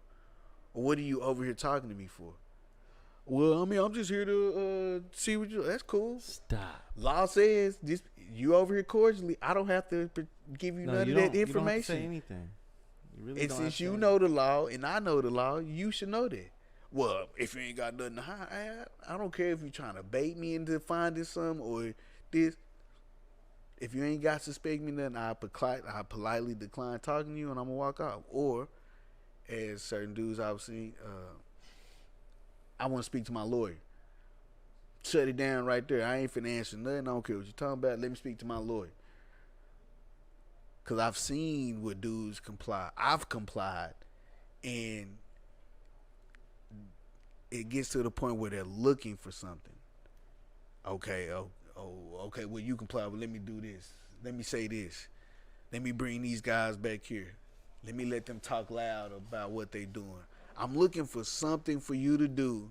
Or what are you over here talking to me for? Well, I mean, I'm just here to see what you... That's cool. Stop. Law says, you over here cordially. I don't have to give you none of that information. You don't have to say anything. You really and don't since have to you say know the law and I know the law, you should know that. Well, if you ain't got nothing to hide, I don't care if you're trying to bait me into finding something or this. If you ain't got to suspect me nothing, I politely decline talking to you and I'm going to walk out. Or, as certain dudes I've seen, I want to speak to my lawyer. Shut it down right there. I ain't finna answer nothing. I don't care what you're talking about. Let me speak to my lawyer. Because I've seen what dudes comply. I've complied. And it gets to the point where they're looking for something. Okay, okay, well, you comply, but let me do this. Let me say this. Let me bring these guys back here. Let me let them talk loud about what they doing. I'm looking for something for you to do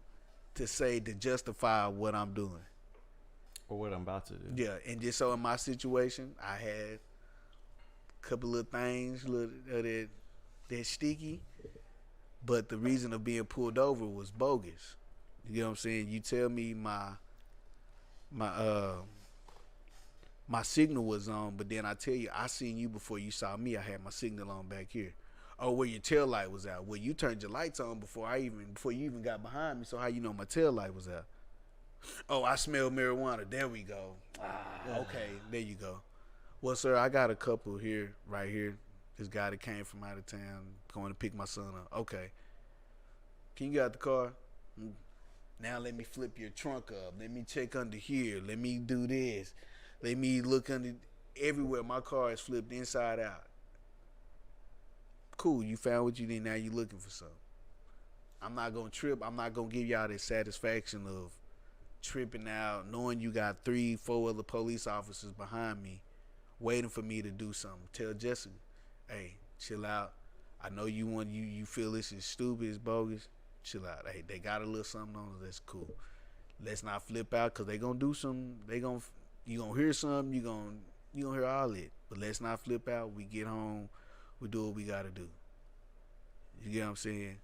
to justify what I'm doing. Or what I'm about to do. Yeah, and just so in my situation, I had a couple of things that sticky, but the reason of being pulled over was bogus. You know what I'm saying? You tell me my signal was on, but then I tell you, I seen you before you saw me. I had my signal on back here. Oh, where your tail light was out. Well, you turned your lights on before you even got behind me. So how you know my tail light was out? Oh, I smell marijuana. There we go. Okay, there you go. Well, sir, I got a couple here, right here. This guy that came from out of town going to pick my son up. Okay. Can you get out the car? Now let me flip your trunk up. Let me check under here. Let me do this. Let me look under everywhere. My car is flipped inside out. Cool, you found what you need. Now you looking for something. I'm not going to trip. I'm not going to give y'all the satisfaction of tripping out, knowing you got 3-4 other police officers behind me waiting for me to do something. Tell Jessica, hey, chill out. I know you feel this is stupid, it's bogus. Chill out. Hey, they got a little something on us. That's cool. Let's not flip out because they going to do something. You going to hear something. You going to hear all it. But let's not flip out. We get home. We do what we got to do. You get what I'm saying?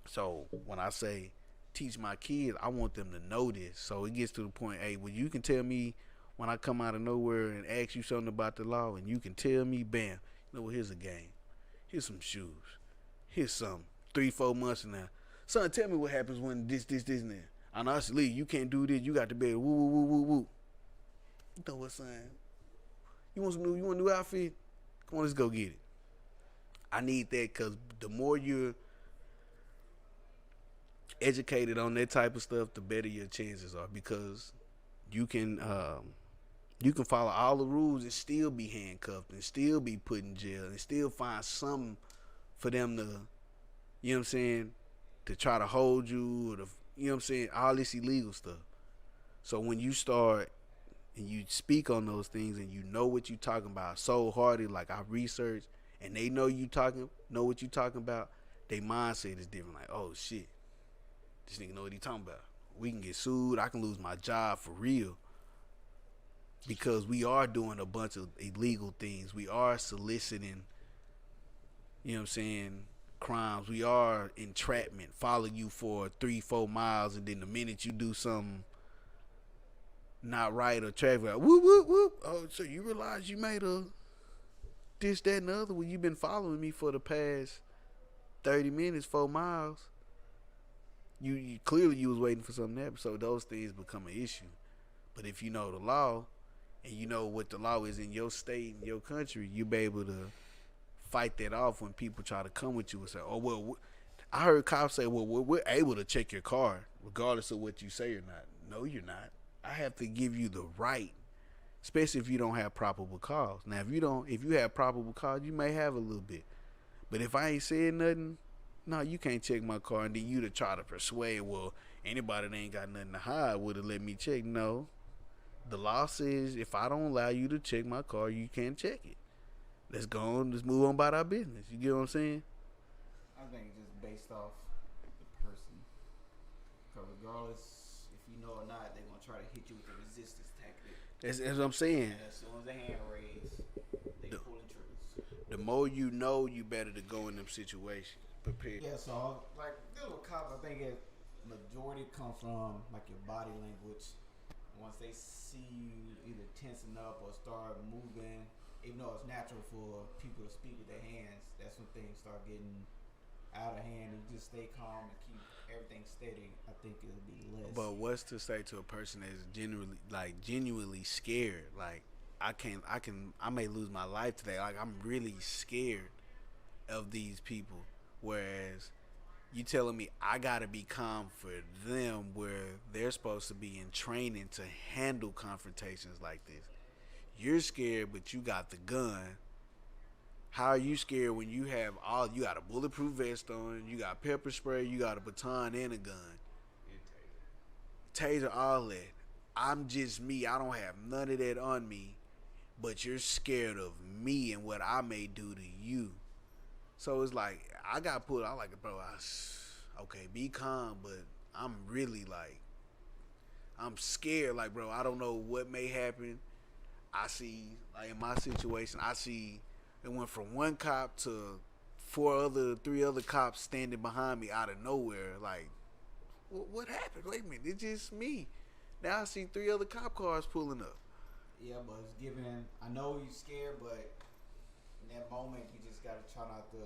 So when I say teach my kids, I want them to know this. So it gets to the point, hey, well, you can tell me when I come out of nowhere and ask you something about the law, and you can tell me, bam, you know what, here's a game. Here's some shoes. Here's some 3-4 months from now. Son, tell me what happens when this, and that. I know I said, Lee, you can't do this. You got to bed. Woo, woo, woo, woo, woo. You know what, son? You want a new outfit? Come on, let's go get it. I need that because the more you're educated on that type of stuff, the better your chances are, because you can follow all the rules and still be handcuffed and still be put in jail and still find something for them to, you know what I'm saying, to try to hold you, or to, you know what I'm saying, all this illegal stuff. So when you start and you speak on those things and you know what you talking about so hardy, like I research, and they know what you talking about, their mindset is different. Like, oh shit, this nigga know what he talking about. We can get sued. I can lose my job for real. Because we are doing a bunch of illegal things. We are soliciting, you know what I'm saying, crimes. We are entrapment. Follow you for 3-4 miles, and then the minute you do something not right or traffic, like, whoop, whoop, whoop. Oh, so you realize you made a this, that, and the other when you've been following me for the past 30 minutes, 4 miles. You clearly you was waiting for something to happen. So those things become an issue. But if you know the law, and you know what the law is in your state and your country, you be able to fight that off when people try to come with you and say, oh, well, I heard cops say, well, we're able to check your car regardless of what you say or not. No, you're not. I have to give you the right, especially if you don't have probable cause. Now, if you have probable cause, you may have a little bit. But if I ain't said nothing, no, you can't check my car. And then you to try to persuade, well, anybody that ain't got nothing to hide would have let me check. No. The law says if I don't allow you to check my car, you can't check it. Let's go on. Let's move on about our business. You get what I'm saying? I think it's just based off the person. Because regardless if you know or not, they're going to try to hit you with a resistance tactic. That's what I'm saying. And as soon as the hand raised, they pulling triggers. The more you know, you better to go in them situations. Prepare. Yeah, so like dealing with cops, I think it majority come from like your body language. Once they see you either tensing up or start moving, even though it's natural for people to speak with their hands, that's when things start getting out of hand. And you just stay calm and keep everything steady, I think it'll be less. But what's to say to a person that's genuinely scared? Like, I may lose my life today. Like, I'm really scared of these people. Whereas you telling me I gotta be calm for them, where they're supposed to be in training to handle confrontations like this. You're scared, but you got the gun. How are you scared when you got a bulletproof vest on, you got pepper spray, you got a baton and a gun, taser, all that. I'm just me. I don't have none of that on me, but you're scared of me and what I may do to you. So it's like I got put. I like, bro. Okay, be calm, but I'm really like, I'm scared. Like, bro, I don't know what may happen. I see, like in my situation, I see it went from one cop to three other cops standing behind me out of nowhere. Like, what happened? Wait a minute, it's just me. Now I see 3 other cop cars pulling up. Yeah, but it's giving. I know you're scared, but in that moment, you just gotta try not to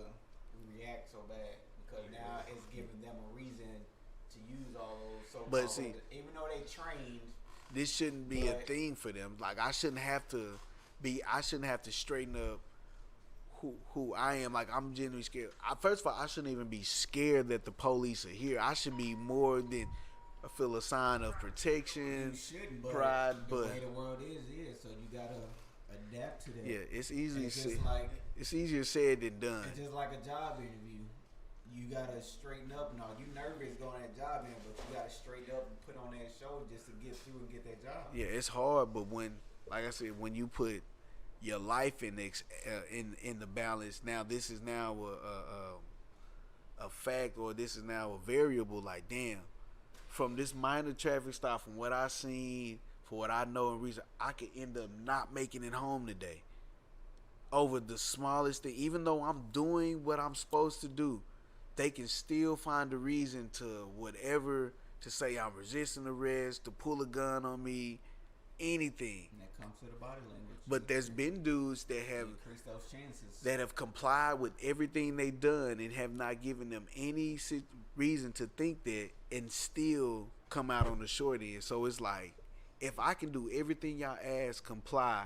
react so bad, because now it's giving them a reason to use all those so-called. But see, even though they trained, this shouldn't be a thing for them. Like, I shouldn't have to straighten up who I am. Like, I'm genuinely scared. First of all, I shouldn't even be scared that the police are here. I should be more than feel a sign of protection, pride. The way the world is, so you gotta adapt to that. Yeah, it's easy. It's easier said than done. It's just like a job interview. You gotta straighten up. No, you nervous going to that job interview, but you gotta straighten up and put on that show just to get through and get that job. Yeah, it's hard, but when, like I said, when you put your life in the balance, now this is now a fact, or this is now a variable. Like, damn, from this minor traffic stop, from what I seen, for what I know and reason, I could end up not making it home today over the smallest thing. Even though I'm doing what I'm supposed to do, they can still find a reason to whatever, to say I'm resisting arrest, to pull a gun on me, anything. And that comes to the body language. But there's been dudes that have increase those chances, that have complied with everything they've done and have not given them any reason to think that, and still come out on the short end. So it's like, if I can do everything y'all ask, comply,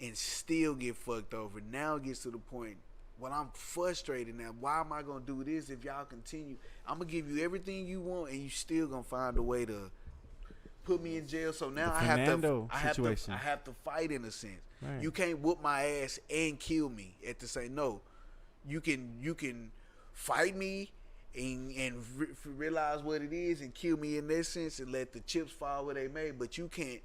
and still get fucked over, now it gets to the point, Well, I'm frustrated now. Why am I gonna do this if y'all continue? I'm gonna give you everything you want, and you still gonna find a way to put me in jail. So now The I have Fernando to situation. I have to fight in a sense. Right. You can't whoop my ass and kill me at the same. No, you can fight me and realize what it is and kill me in that sense and let the chips fall where they may. But you can't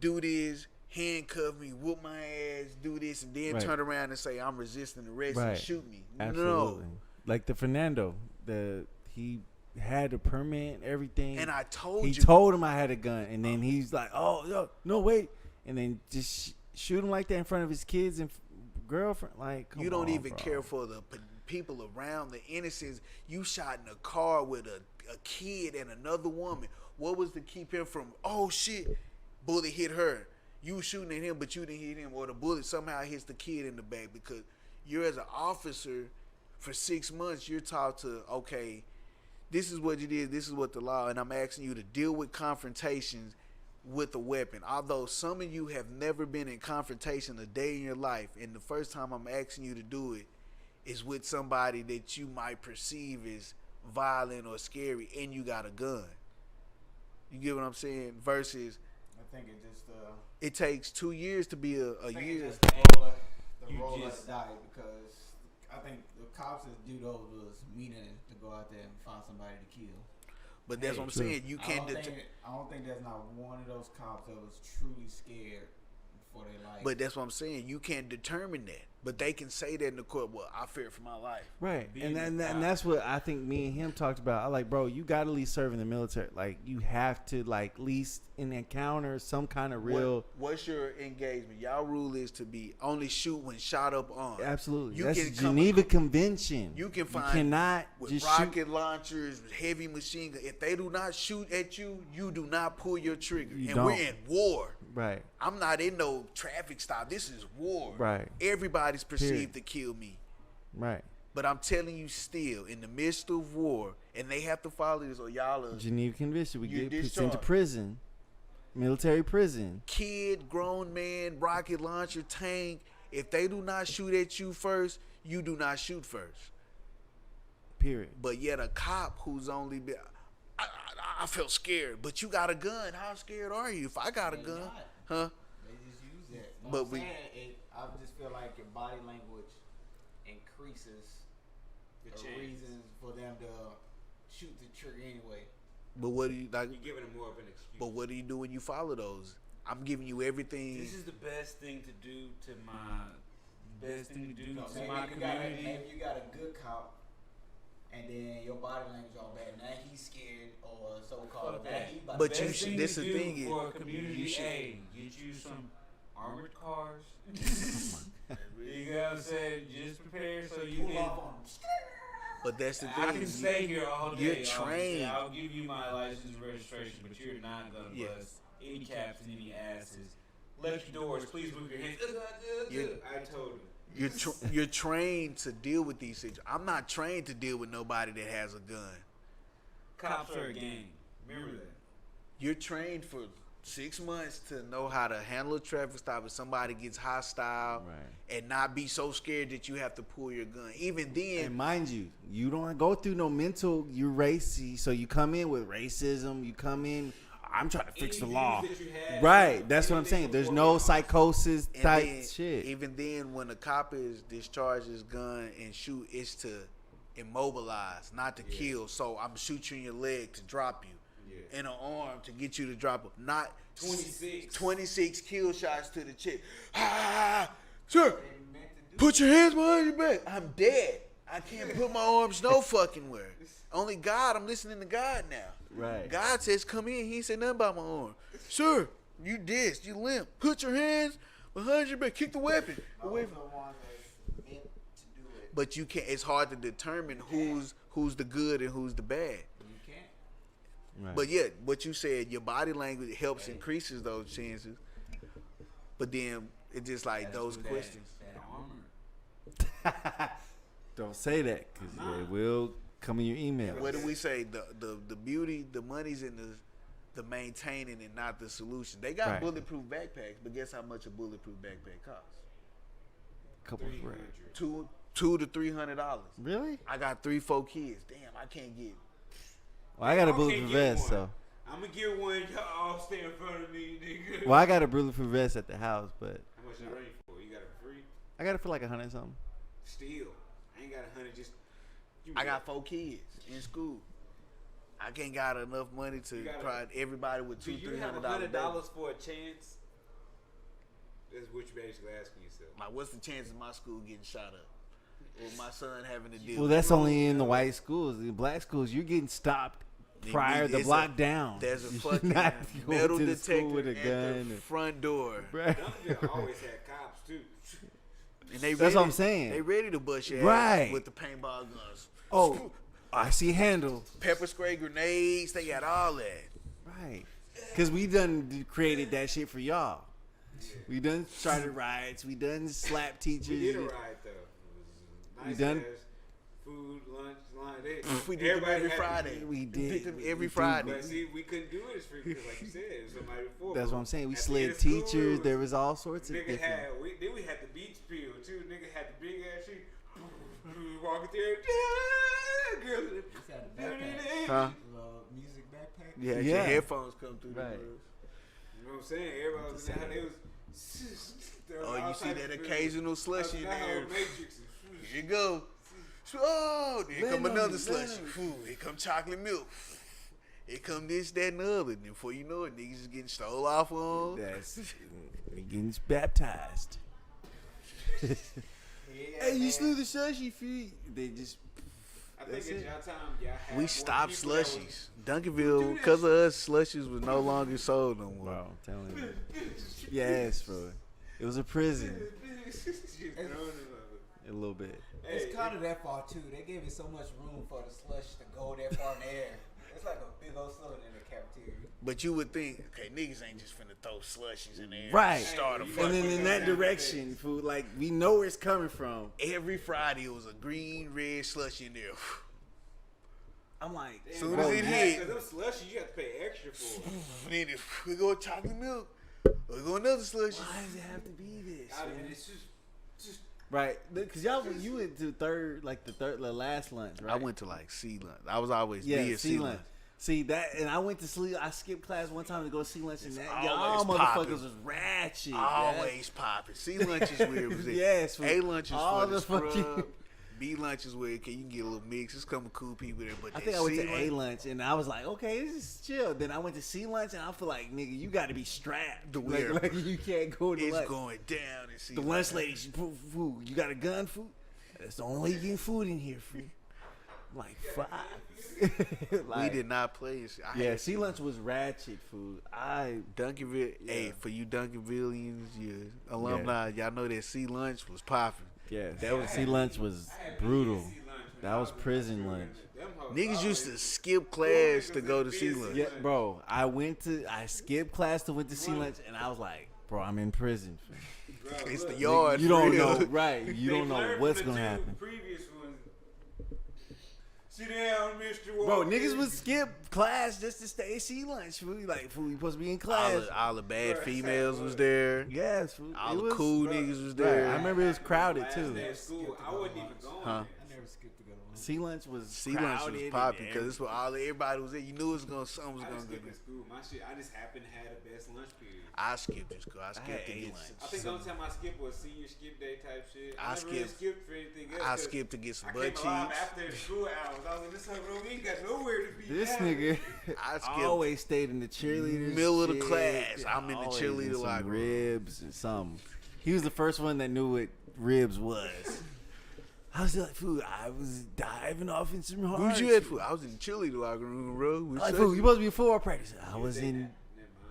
do this, handcuff me, whoop my ass, do this, and then Right. turn around and say I'm resisting arrest Right. and shoot me. Absolutely. No. Like the Fernando, he had a permit and everything. And I told he you. told him I had a gun, and then he's like, "Oh, no, wait," and then just shoot him like that in front of his kids and girlfriend. Like, come You don't on, even bro. care for the people around, the innocents. You shot in a car with a kid and another woman. What was to keep him from, oh shit, bullet hit her. You was shooting at him, but you didn't hit him, or the bullet somehow hits the kid in the back. Because you're, as an officer, for 6 months, you're taught to, okay, this is what it is, this is what the law, and I'm asking you to deal with confrontations with a weapon. Although some of you have never been in confrontation a day in your life, and the first time I'm asking you to do it is with somebody that you might perceive as violent or scary, and you got a gun. You get what I'm saying? Versus, I think it just it takes 2 years to be a I think year. it's just the You roll just- of the die, because I think the cops just do those was meaning to go out there and find somebody to kill. But that's what I'm True. saying. You can't I don't think there's not one of those cops that was truly scared for their life. But that's what I'm saying. You can't determine that. But they can say that in the court. Well, I fear for my life. Right, Being and a cop. that's what I think me and him talked about. I like, bro, you got to at least serve in the military. Like, you have to, like, at least in encounter some kind of real. What's your engagement? Y'all rule is to be only shoot when shot up on. Absolutely, You that's can the come Geneva Convention. You can find cannot with just rocket shoot. launchers, heavy machine gun. If they do not shoot at you, you do not pull your trigger. You and don't. we're in war. Right, I'm not in no traffic stop. This is war. Right. Everybody's perceived Period. to kill me. right. But I'm telling you, still in the midst of war, and they have to follow this, or y'all are Geneva Convention. We You're get put into discharged. prison, military prison. kid, grown man, rocket launcher, tank. If they do not shoot at you first, you do not shoot first. Period. But yet a cop who's only been, I felt scared. But you got a gun. How scared are you? If I got a They're gun, not. huh? They just use that. You know But what I'm saying? I just feel like your body language increases The the chance. reasons for them to shoot the trigger anyway. But what do you like? You're giving them more of an excuse. But what do you do when you follow those? I'm giving you everything. This is the best thing to do to my best thing to do No, to maybe my community. maybe you got a good cop, and then your body language all bad. Now he's scared or so-called. Fuck Now that. he about But to you Best should- thing this to the do thing is, for a community you should- A, get you some armored cars. You know what I'm saying? Just prepare so you pull can. off on him. But that's the I thing. can stay here all day. You're officer. trained. I'll give you my license and registration, but you're not gonna Yeah. bust any caps and any asses. Let your doors, please move your hands. You- I told him. You're trained to deal with these situations. I'm not trained to deal with nobody that has a gun. Cops are a gang. Remember that. You're trained for 6 months to know how to handle a traffic stop if somebody gets hostile, Right. and not be so scared that you have to pull your gun. Even then, And mind you, you don't go through no mental. You're racy, so you come in with racism. You come in. I'm trying to fix the Any law. views that you had, Right. That's what I'm anything saying. There's before no we- psychosis and type then- shit. even then, when a cop is discharged his gun and shoot, it's to immobilize, not to kill. So I'm shoot you in your leg to drop you, Yeah. in an arm to get you to drop him. Not 26 kill shots to the chest. Ah, sir, They meant to do put your hands behind your back. I'm dead. I can't put my arms no fucking where. Only God. I'm listening to God now. Right. God says, come in. He ain't said nothing about my arm. Sir, you dissed. You limp. Put your hands behind your back. Kick the weapon away Those from. are the ones that's meant to do it. But you can't. It's hard to determine who's the good and who's the bad. You can't. Right. But yeah, what you said, your body language helps increases those chances. But then it's just like That's those who that- questions. that armor. Don't say that because it will come in your email. What do we say? The beauty, the money's in the maintaining and not the solution. They got Right. bulletproof backpacks, but guess how much a bulletproof backpack costs? Couple of 300. racks. $200 to $300. Really? I got 3-4 kids. Damn, I can't get. Well, I got a I bulletproof can't get vest, one. so. I'm gonna get one. Y'all all stay in front of me, nigga. Well, I got a bulletproof vest at the house, but How much you ready for? You got it for free? I got it for like $100 something. Still, I ain't got 100. Just I got 4 kids in school. I can't got enough money to provide everybody with Do $200 you $300 have $100 $100 for a chance? That's what you're basically asking yourself. Like, what's the chance of my school getting shot up? Or my son having to deal Well, with that's only in the white schools. In black schools, you're getting stopped prior to It's lock down. There's a You're fucking not going metal to the school detector with a at gun. the front door. Bruh. Duncanville always had cops too. And they That's what I'm ready- saying. They ready to bust your Right. ass with the paintball guns. Oh, I see handle. Pepper spray grenades. They got all that. Right. Because we done created that shit for y'all. We done started riots. We done slap teachers. We did a ride though. It was nice done- ass food, lunch, line. We did them Everybody every had to Friday. be- We Did did. them every We did. Friday. But see, we couldn't do it as frequently, like you said. It was somebody before. That's what I'm saying. We At the slid end of school, teachers. it There was all sorts of Nigga different. had then we had the beach peel too. Nigga had the big ass sheet. Walking through, girls. Just had a backpack. Huh? Music backpack. You had Yeah. your headphones come through. Right. The You know what I'm saying? Everybody was in there. They was. Oh, you see that occasional slushy in there. Matrix. Here you go. Oh, here come Land on another me, slushy. land on me. Ooh, here come chocolate milk. Here come this, that, and the other. And before you know it, niggas is getting stole off on. That's we getting baptized. Hey, you slew the slushy feet. They just. I think That's at it. y'all time, y'all had We more stopped people that was- slushies. Duncanville, because of us, slushies was no longer sold no more. Bro, I'm telling you. Yes, bro. It was a prison. Just throwing it over. A little bit. Hey, It's kind of that far too. They gave it so much room for the slush to go that far in the air. It's like a big old cylinder in the cafeteria. But you would think, okay, niggas ain't just finna throw slushies in there. Right. And start a And fucking. And then in that direction, food, like we know where it's coming from. Every Friday it was a green, red slushy in there. I'm like, Damn, Soon bro, as it yeah, hit- 'cause them slushies you have to pay extra for. Then we go chocolate milk. We go another slushy. why does it have to be this? And man? it's just Right, because y'all, you went to the last lunch, right? I went to like C lunch. I was always yeah, be at C lunch. See that, and I went to sleep. I skipped class one time to go to C lunch, and that y'all always motherfuckers popping. was ratchet. Always popping. C lunch is where it was at. Yes, A lunch is all for the the fucking- scrub. B lunch is where you can get a little mix. There's some cool people there. But I that think I went C to A lunch, and I was like, okay, this is chill. Then I went to C lunch, and I feel like, nigga, you got to be strapped. The Like, weird- like you can't go to it's lunch. going down in C The lunch lady, she put food. You got a gun, food? That's the only way you getting food in here, food. I'm like, fuck. We did not play. Yeah, C lunch was ratchet food. Duncanville. Yeah. Hey, for you Duncanvillians, you alumni, y'all know that C lunch was popping. Yeah, that was C lunch was brutal. That was prison lunch. Niggas used to skip class to go to C lunch. Yeah, bro. I skipped class to went to C lunch, and I was like, bro, I'm in prison. It's the yard. You don't for real. know, right? You don't know what's gonna happen. Previous ones. Sit down, Mr. Bro, Walker. niggas would skip class just to stay C lunch. Fool. Like, fool, you supposed to be in All class. the bad Bruh, females exactly. was there. Yes, fool. All It the was- cool bruh, niggas was Right, there. I remember it was crowded Last too. day of school, I wasn't even going. Huh? I never skipped to go to lunch. C lunch was C lunch was crowded popping and because it's where everybody was there. You knew it was gonna something was I gonna just go skipped in down. school. My shit, I just happened to have the best lunch period. I skipped in school. I skipped had to A get. lunch. I think the only time I skipped was senior skip day type shit. I never really skipped- skipped for anything else. I 'cause skipped to get some I butt came alive cheeks. after the school hours. I was like, this hoe we ain't got nowhere to be. This at. nigga I skipped always stayed in the cheerleaders. middle of the shit. class. I'm in the Always cheerleader some locker room. ribs and something. He was the first one that knew what ribs was. I was like, food. I was diving off in some hard. Who'd you at? I was in the cheerleader locker room, bro. We Like, sucked. food, you supposed to be full practice. I was Never in. mind,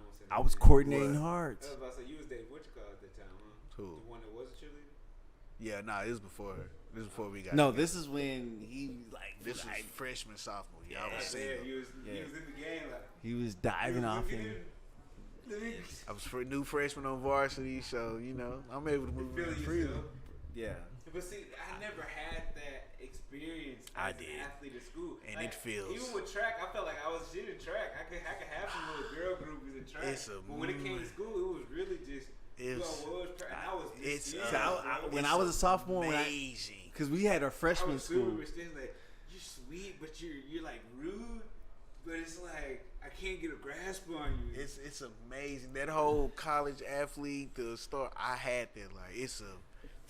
won't say I that. was coordinating What? hearts. I was about to say, you was dating what you call at that time, huh? Who? The one that was a cheerleader? Yeah, nah, this was before her. This was before we got. No, together. this is when he like This was like, freshman, sophomore. Yeah, I was Yeah, single. he was Yeah. in the game like. he was diving off in. I was new freshman on varsity, so you know I'm able to move Feel around freely. yourself. Yeah. But see, I never had that experience I as did. an athlete at school. And Like, it feels- even with track, I felt like I was shit at track. I could have some little girl groupies in track. It's a but when it came to school, it was really just It's- who I was. And I was It's just So bro. when I was a sophomore, when I amazing Because we had our I freshman was super school. respectful, like, you're sweet, but you're like rude. But it's like I can't get a grasp on you. It's amazing. That whole college athlete to start. I had that. Like it's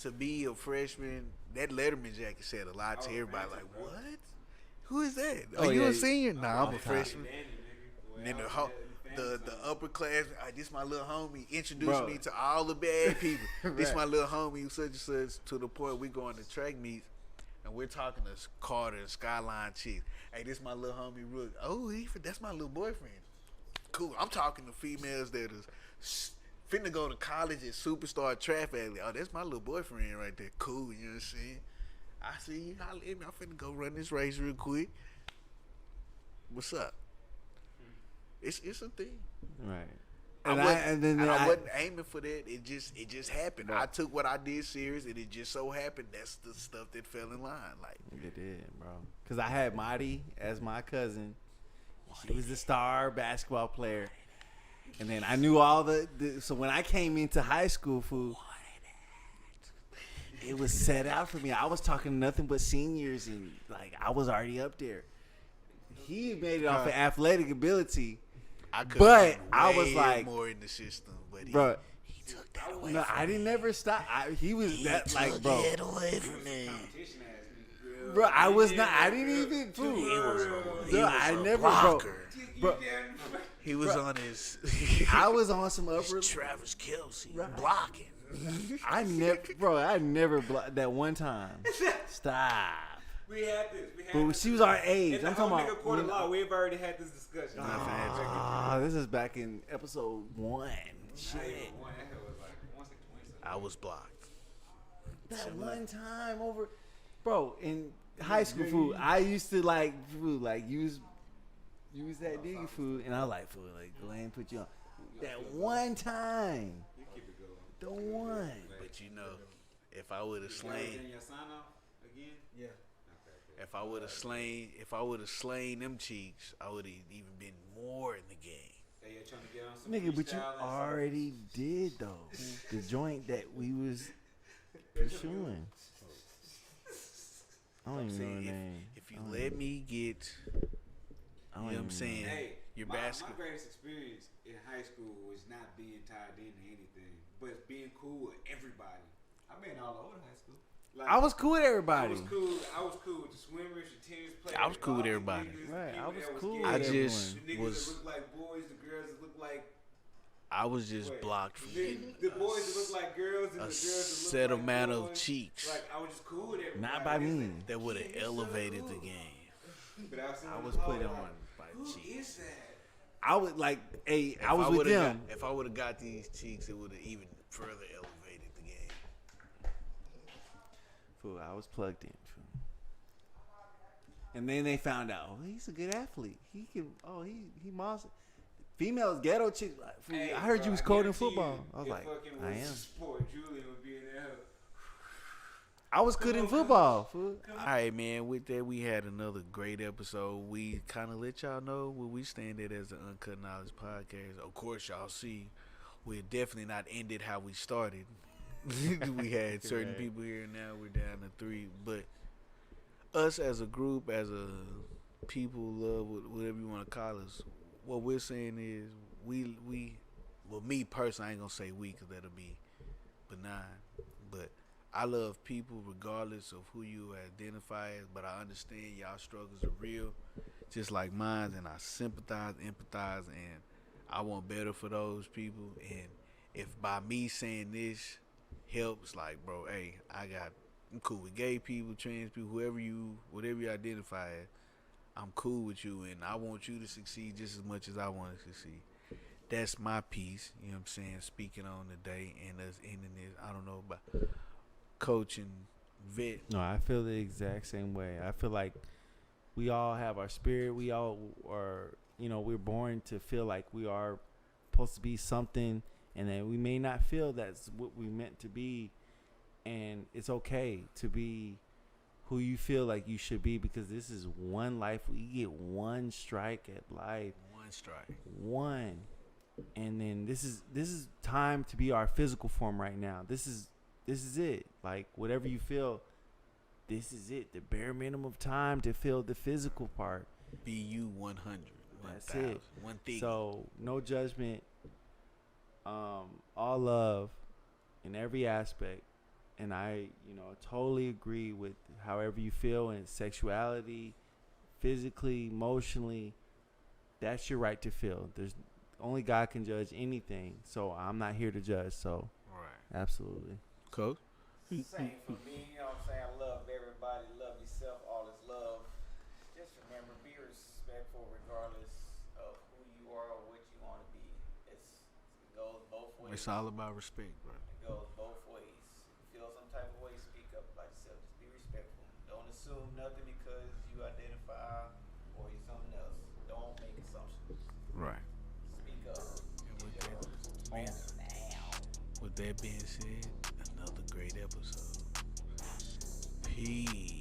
to be a freshman. That Letterman jacket said a lot to everybody. Phantom, Like bro. what? Who is that? Oh, Are you yeah. a senior? Nah, I'm a I'm freshman. Danny, nigga. And then Well, the I ho- was in the Phantom. upper class. This my little homie. Introduced Bro. me to all the bad people. This Right. my little homie. Such and such. To the point we going to track meets. And we're talking to Carter and Skyline chicks. Hey, this my little homie Rook. Oh, that's my little boyfriend. Cool. I'm talking to females that is finna go to college at superstar trap athlete. Oh, that's my little boyfriend right there. Cool. You know what I'm saying? I see you. I'm finna go run this race real quick. What's up? It's a thing. Right. I And I wasn't aiming for that. It just happened. Right. I took what I did serious, and it just so happened that's the stuff that fell in line. Like It did, bro. Because I had Marty as my cousin. She was the star basketball player. And then I knew all so when I came into high school, food, it was set out for me. I was talking to nothing but seniors, and like I was already up there. He made it off of athletic ability. I could, But I was like, more in the system, but bro. he took that away. No, from I didn't me. never stop. He was He that took like, bro. it away from me. Competition ass nigga, Bro, I was not. I didn't even fool. He was Bro, I a never, blocker. bro. He was on his. I was on some upper. Travis Kelsey Right. blocking. I never blocked that one time. Stop. We had this. But she was our age. In I'm the whole talking nigga about. court of law, we've already had this discussion. This is back in episode 1. Shit. I was blocked. That one time over, bro. In high school, food. I used to like use that diggy food, and I was like food. Like go ahead and put you on. That one time. The one. But you know, if I would have slain, Yeah. if I would have slain them cheeks, I would have even been more in the game. Nigga, but you already did though. The joint that we was pursuing. I don't even know the name. If you let me get, I you know what I'm saying, Hey, your my basketball. greatest experience in high school was not being tied into anything, but being cool with everybody. I've been all over high school. Like, I was cool with I everybody. was cool with the swimmers, the tennis players. I was cool with all the everybody. niggas, Right, I people was that cool gay. with I everyone. just The niggas was. that look like boys, the girls that look like I was just wait, blocked from the, getting the boys that look like girls and the a girls that look set like amount of boys. cheeks Like I was just cool with everybody. Not by me. that would have elevated the game. But I was put on by Who cheeks. is that? I was like, hey, I was with would've them. If I would have got these cheeks, it would have even further elevated the game. Fool, I was plugged in. Fool. And then they found out, oh, he's a good athlete. He can. Oh, he moss. Females, ghetto chicks. Like, fool, Hey, I heard bro, you was I cold in guarantee football. you, I was if like, fucking I was am. Sport, Julian would be in there. I was good in football. Fool. All right, man. With that, we had another great episode. We kind of let y'all know where we stand at as the Uncut Knowledge Podcast. Of course, y'all see we're definitely not ended how we started. We had certain Right. people here. Now we're down to 3. But us as a group, as a people, love, whatever you want to call us, what we're saying is well, me personally, I ain't going to say we because that'll be benign. But I love people regardless of who you identify as, but I understand y'all struggles are real, just like mine, and I sympathize, empathize, and I want better for those people. And if by me saying this helps, like, bro, hey, I'm cool with gay people, trans people, whatever you identify as, I'm cool with you, and I want you to succeed just as much as I want to succeed. That's my piece, you know what I'm saying, speaking on the day and us ending this. I don't know about coach and vet. No, I feel the exact same way. I feel like we all have our spirit. We all are, we're born to feel like we are supposed to be something, and then we may not feel that's what we meant to be. And it's okay to be who you feel like you should be, because this is one life. We get one strike at life. One strike. One. And then this is time to be our physical form right now. This is it. Like, whatever you feel, this is it. The bare minimum of time to feel the physical part. Be you 100. That's 1,000, it. 1,000. So no judgment. All love in every aspect. And I, totally agree with however you feel in sexuality, physically, emotionally. That's your right to feel. There's only God can judge anything. So I'm not here to judge. So Right. absolutely. Coach? Same for me, you know what I'm saying? Love everybody, love yourself, all is love. Just remember, be respectful regardless of who you are or what you want to be. It goes both ways. It's all about respect, bro. It goes both ways. If you feel some type of way, speak up about yourself. Just be respectful. Don't assume nothing because you identify or you're something else. Don't make assumptions. Right. Speak up. And with Get that, your answer now. with that being said, another great episode. Peace.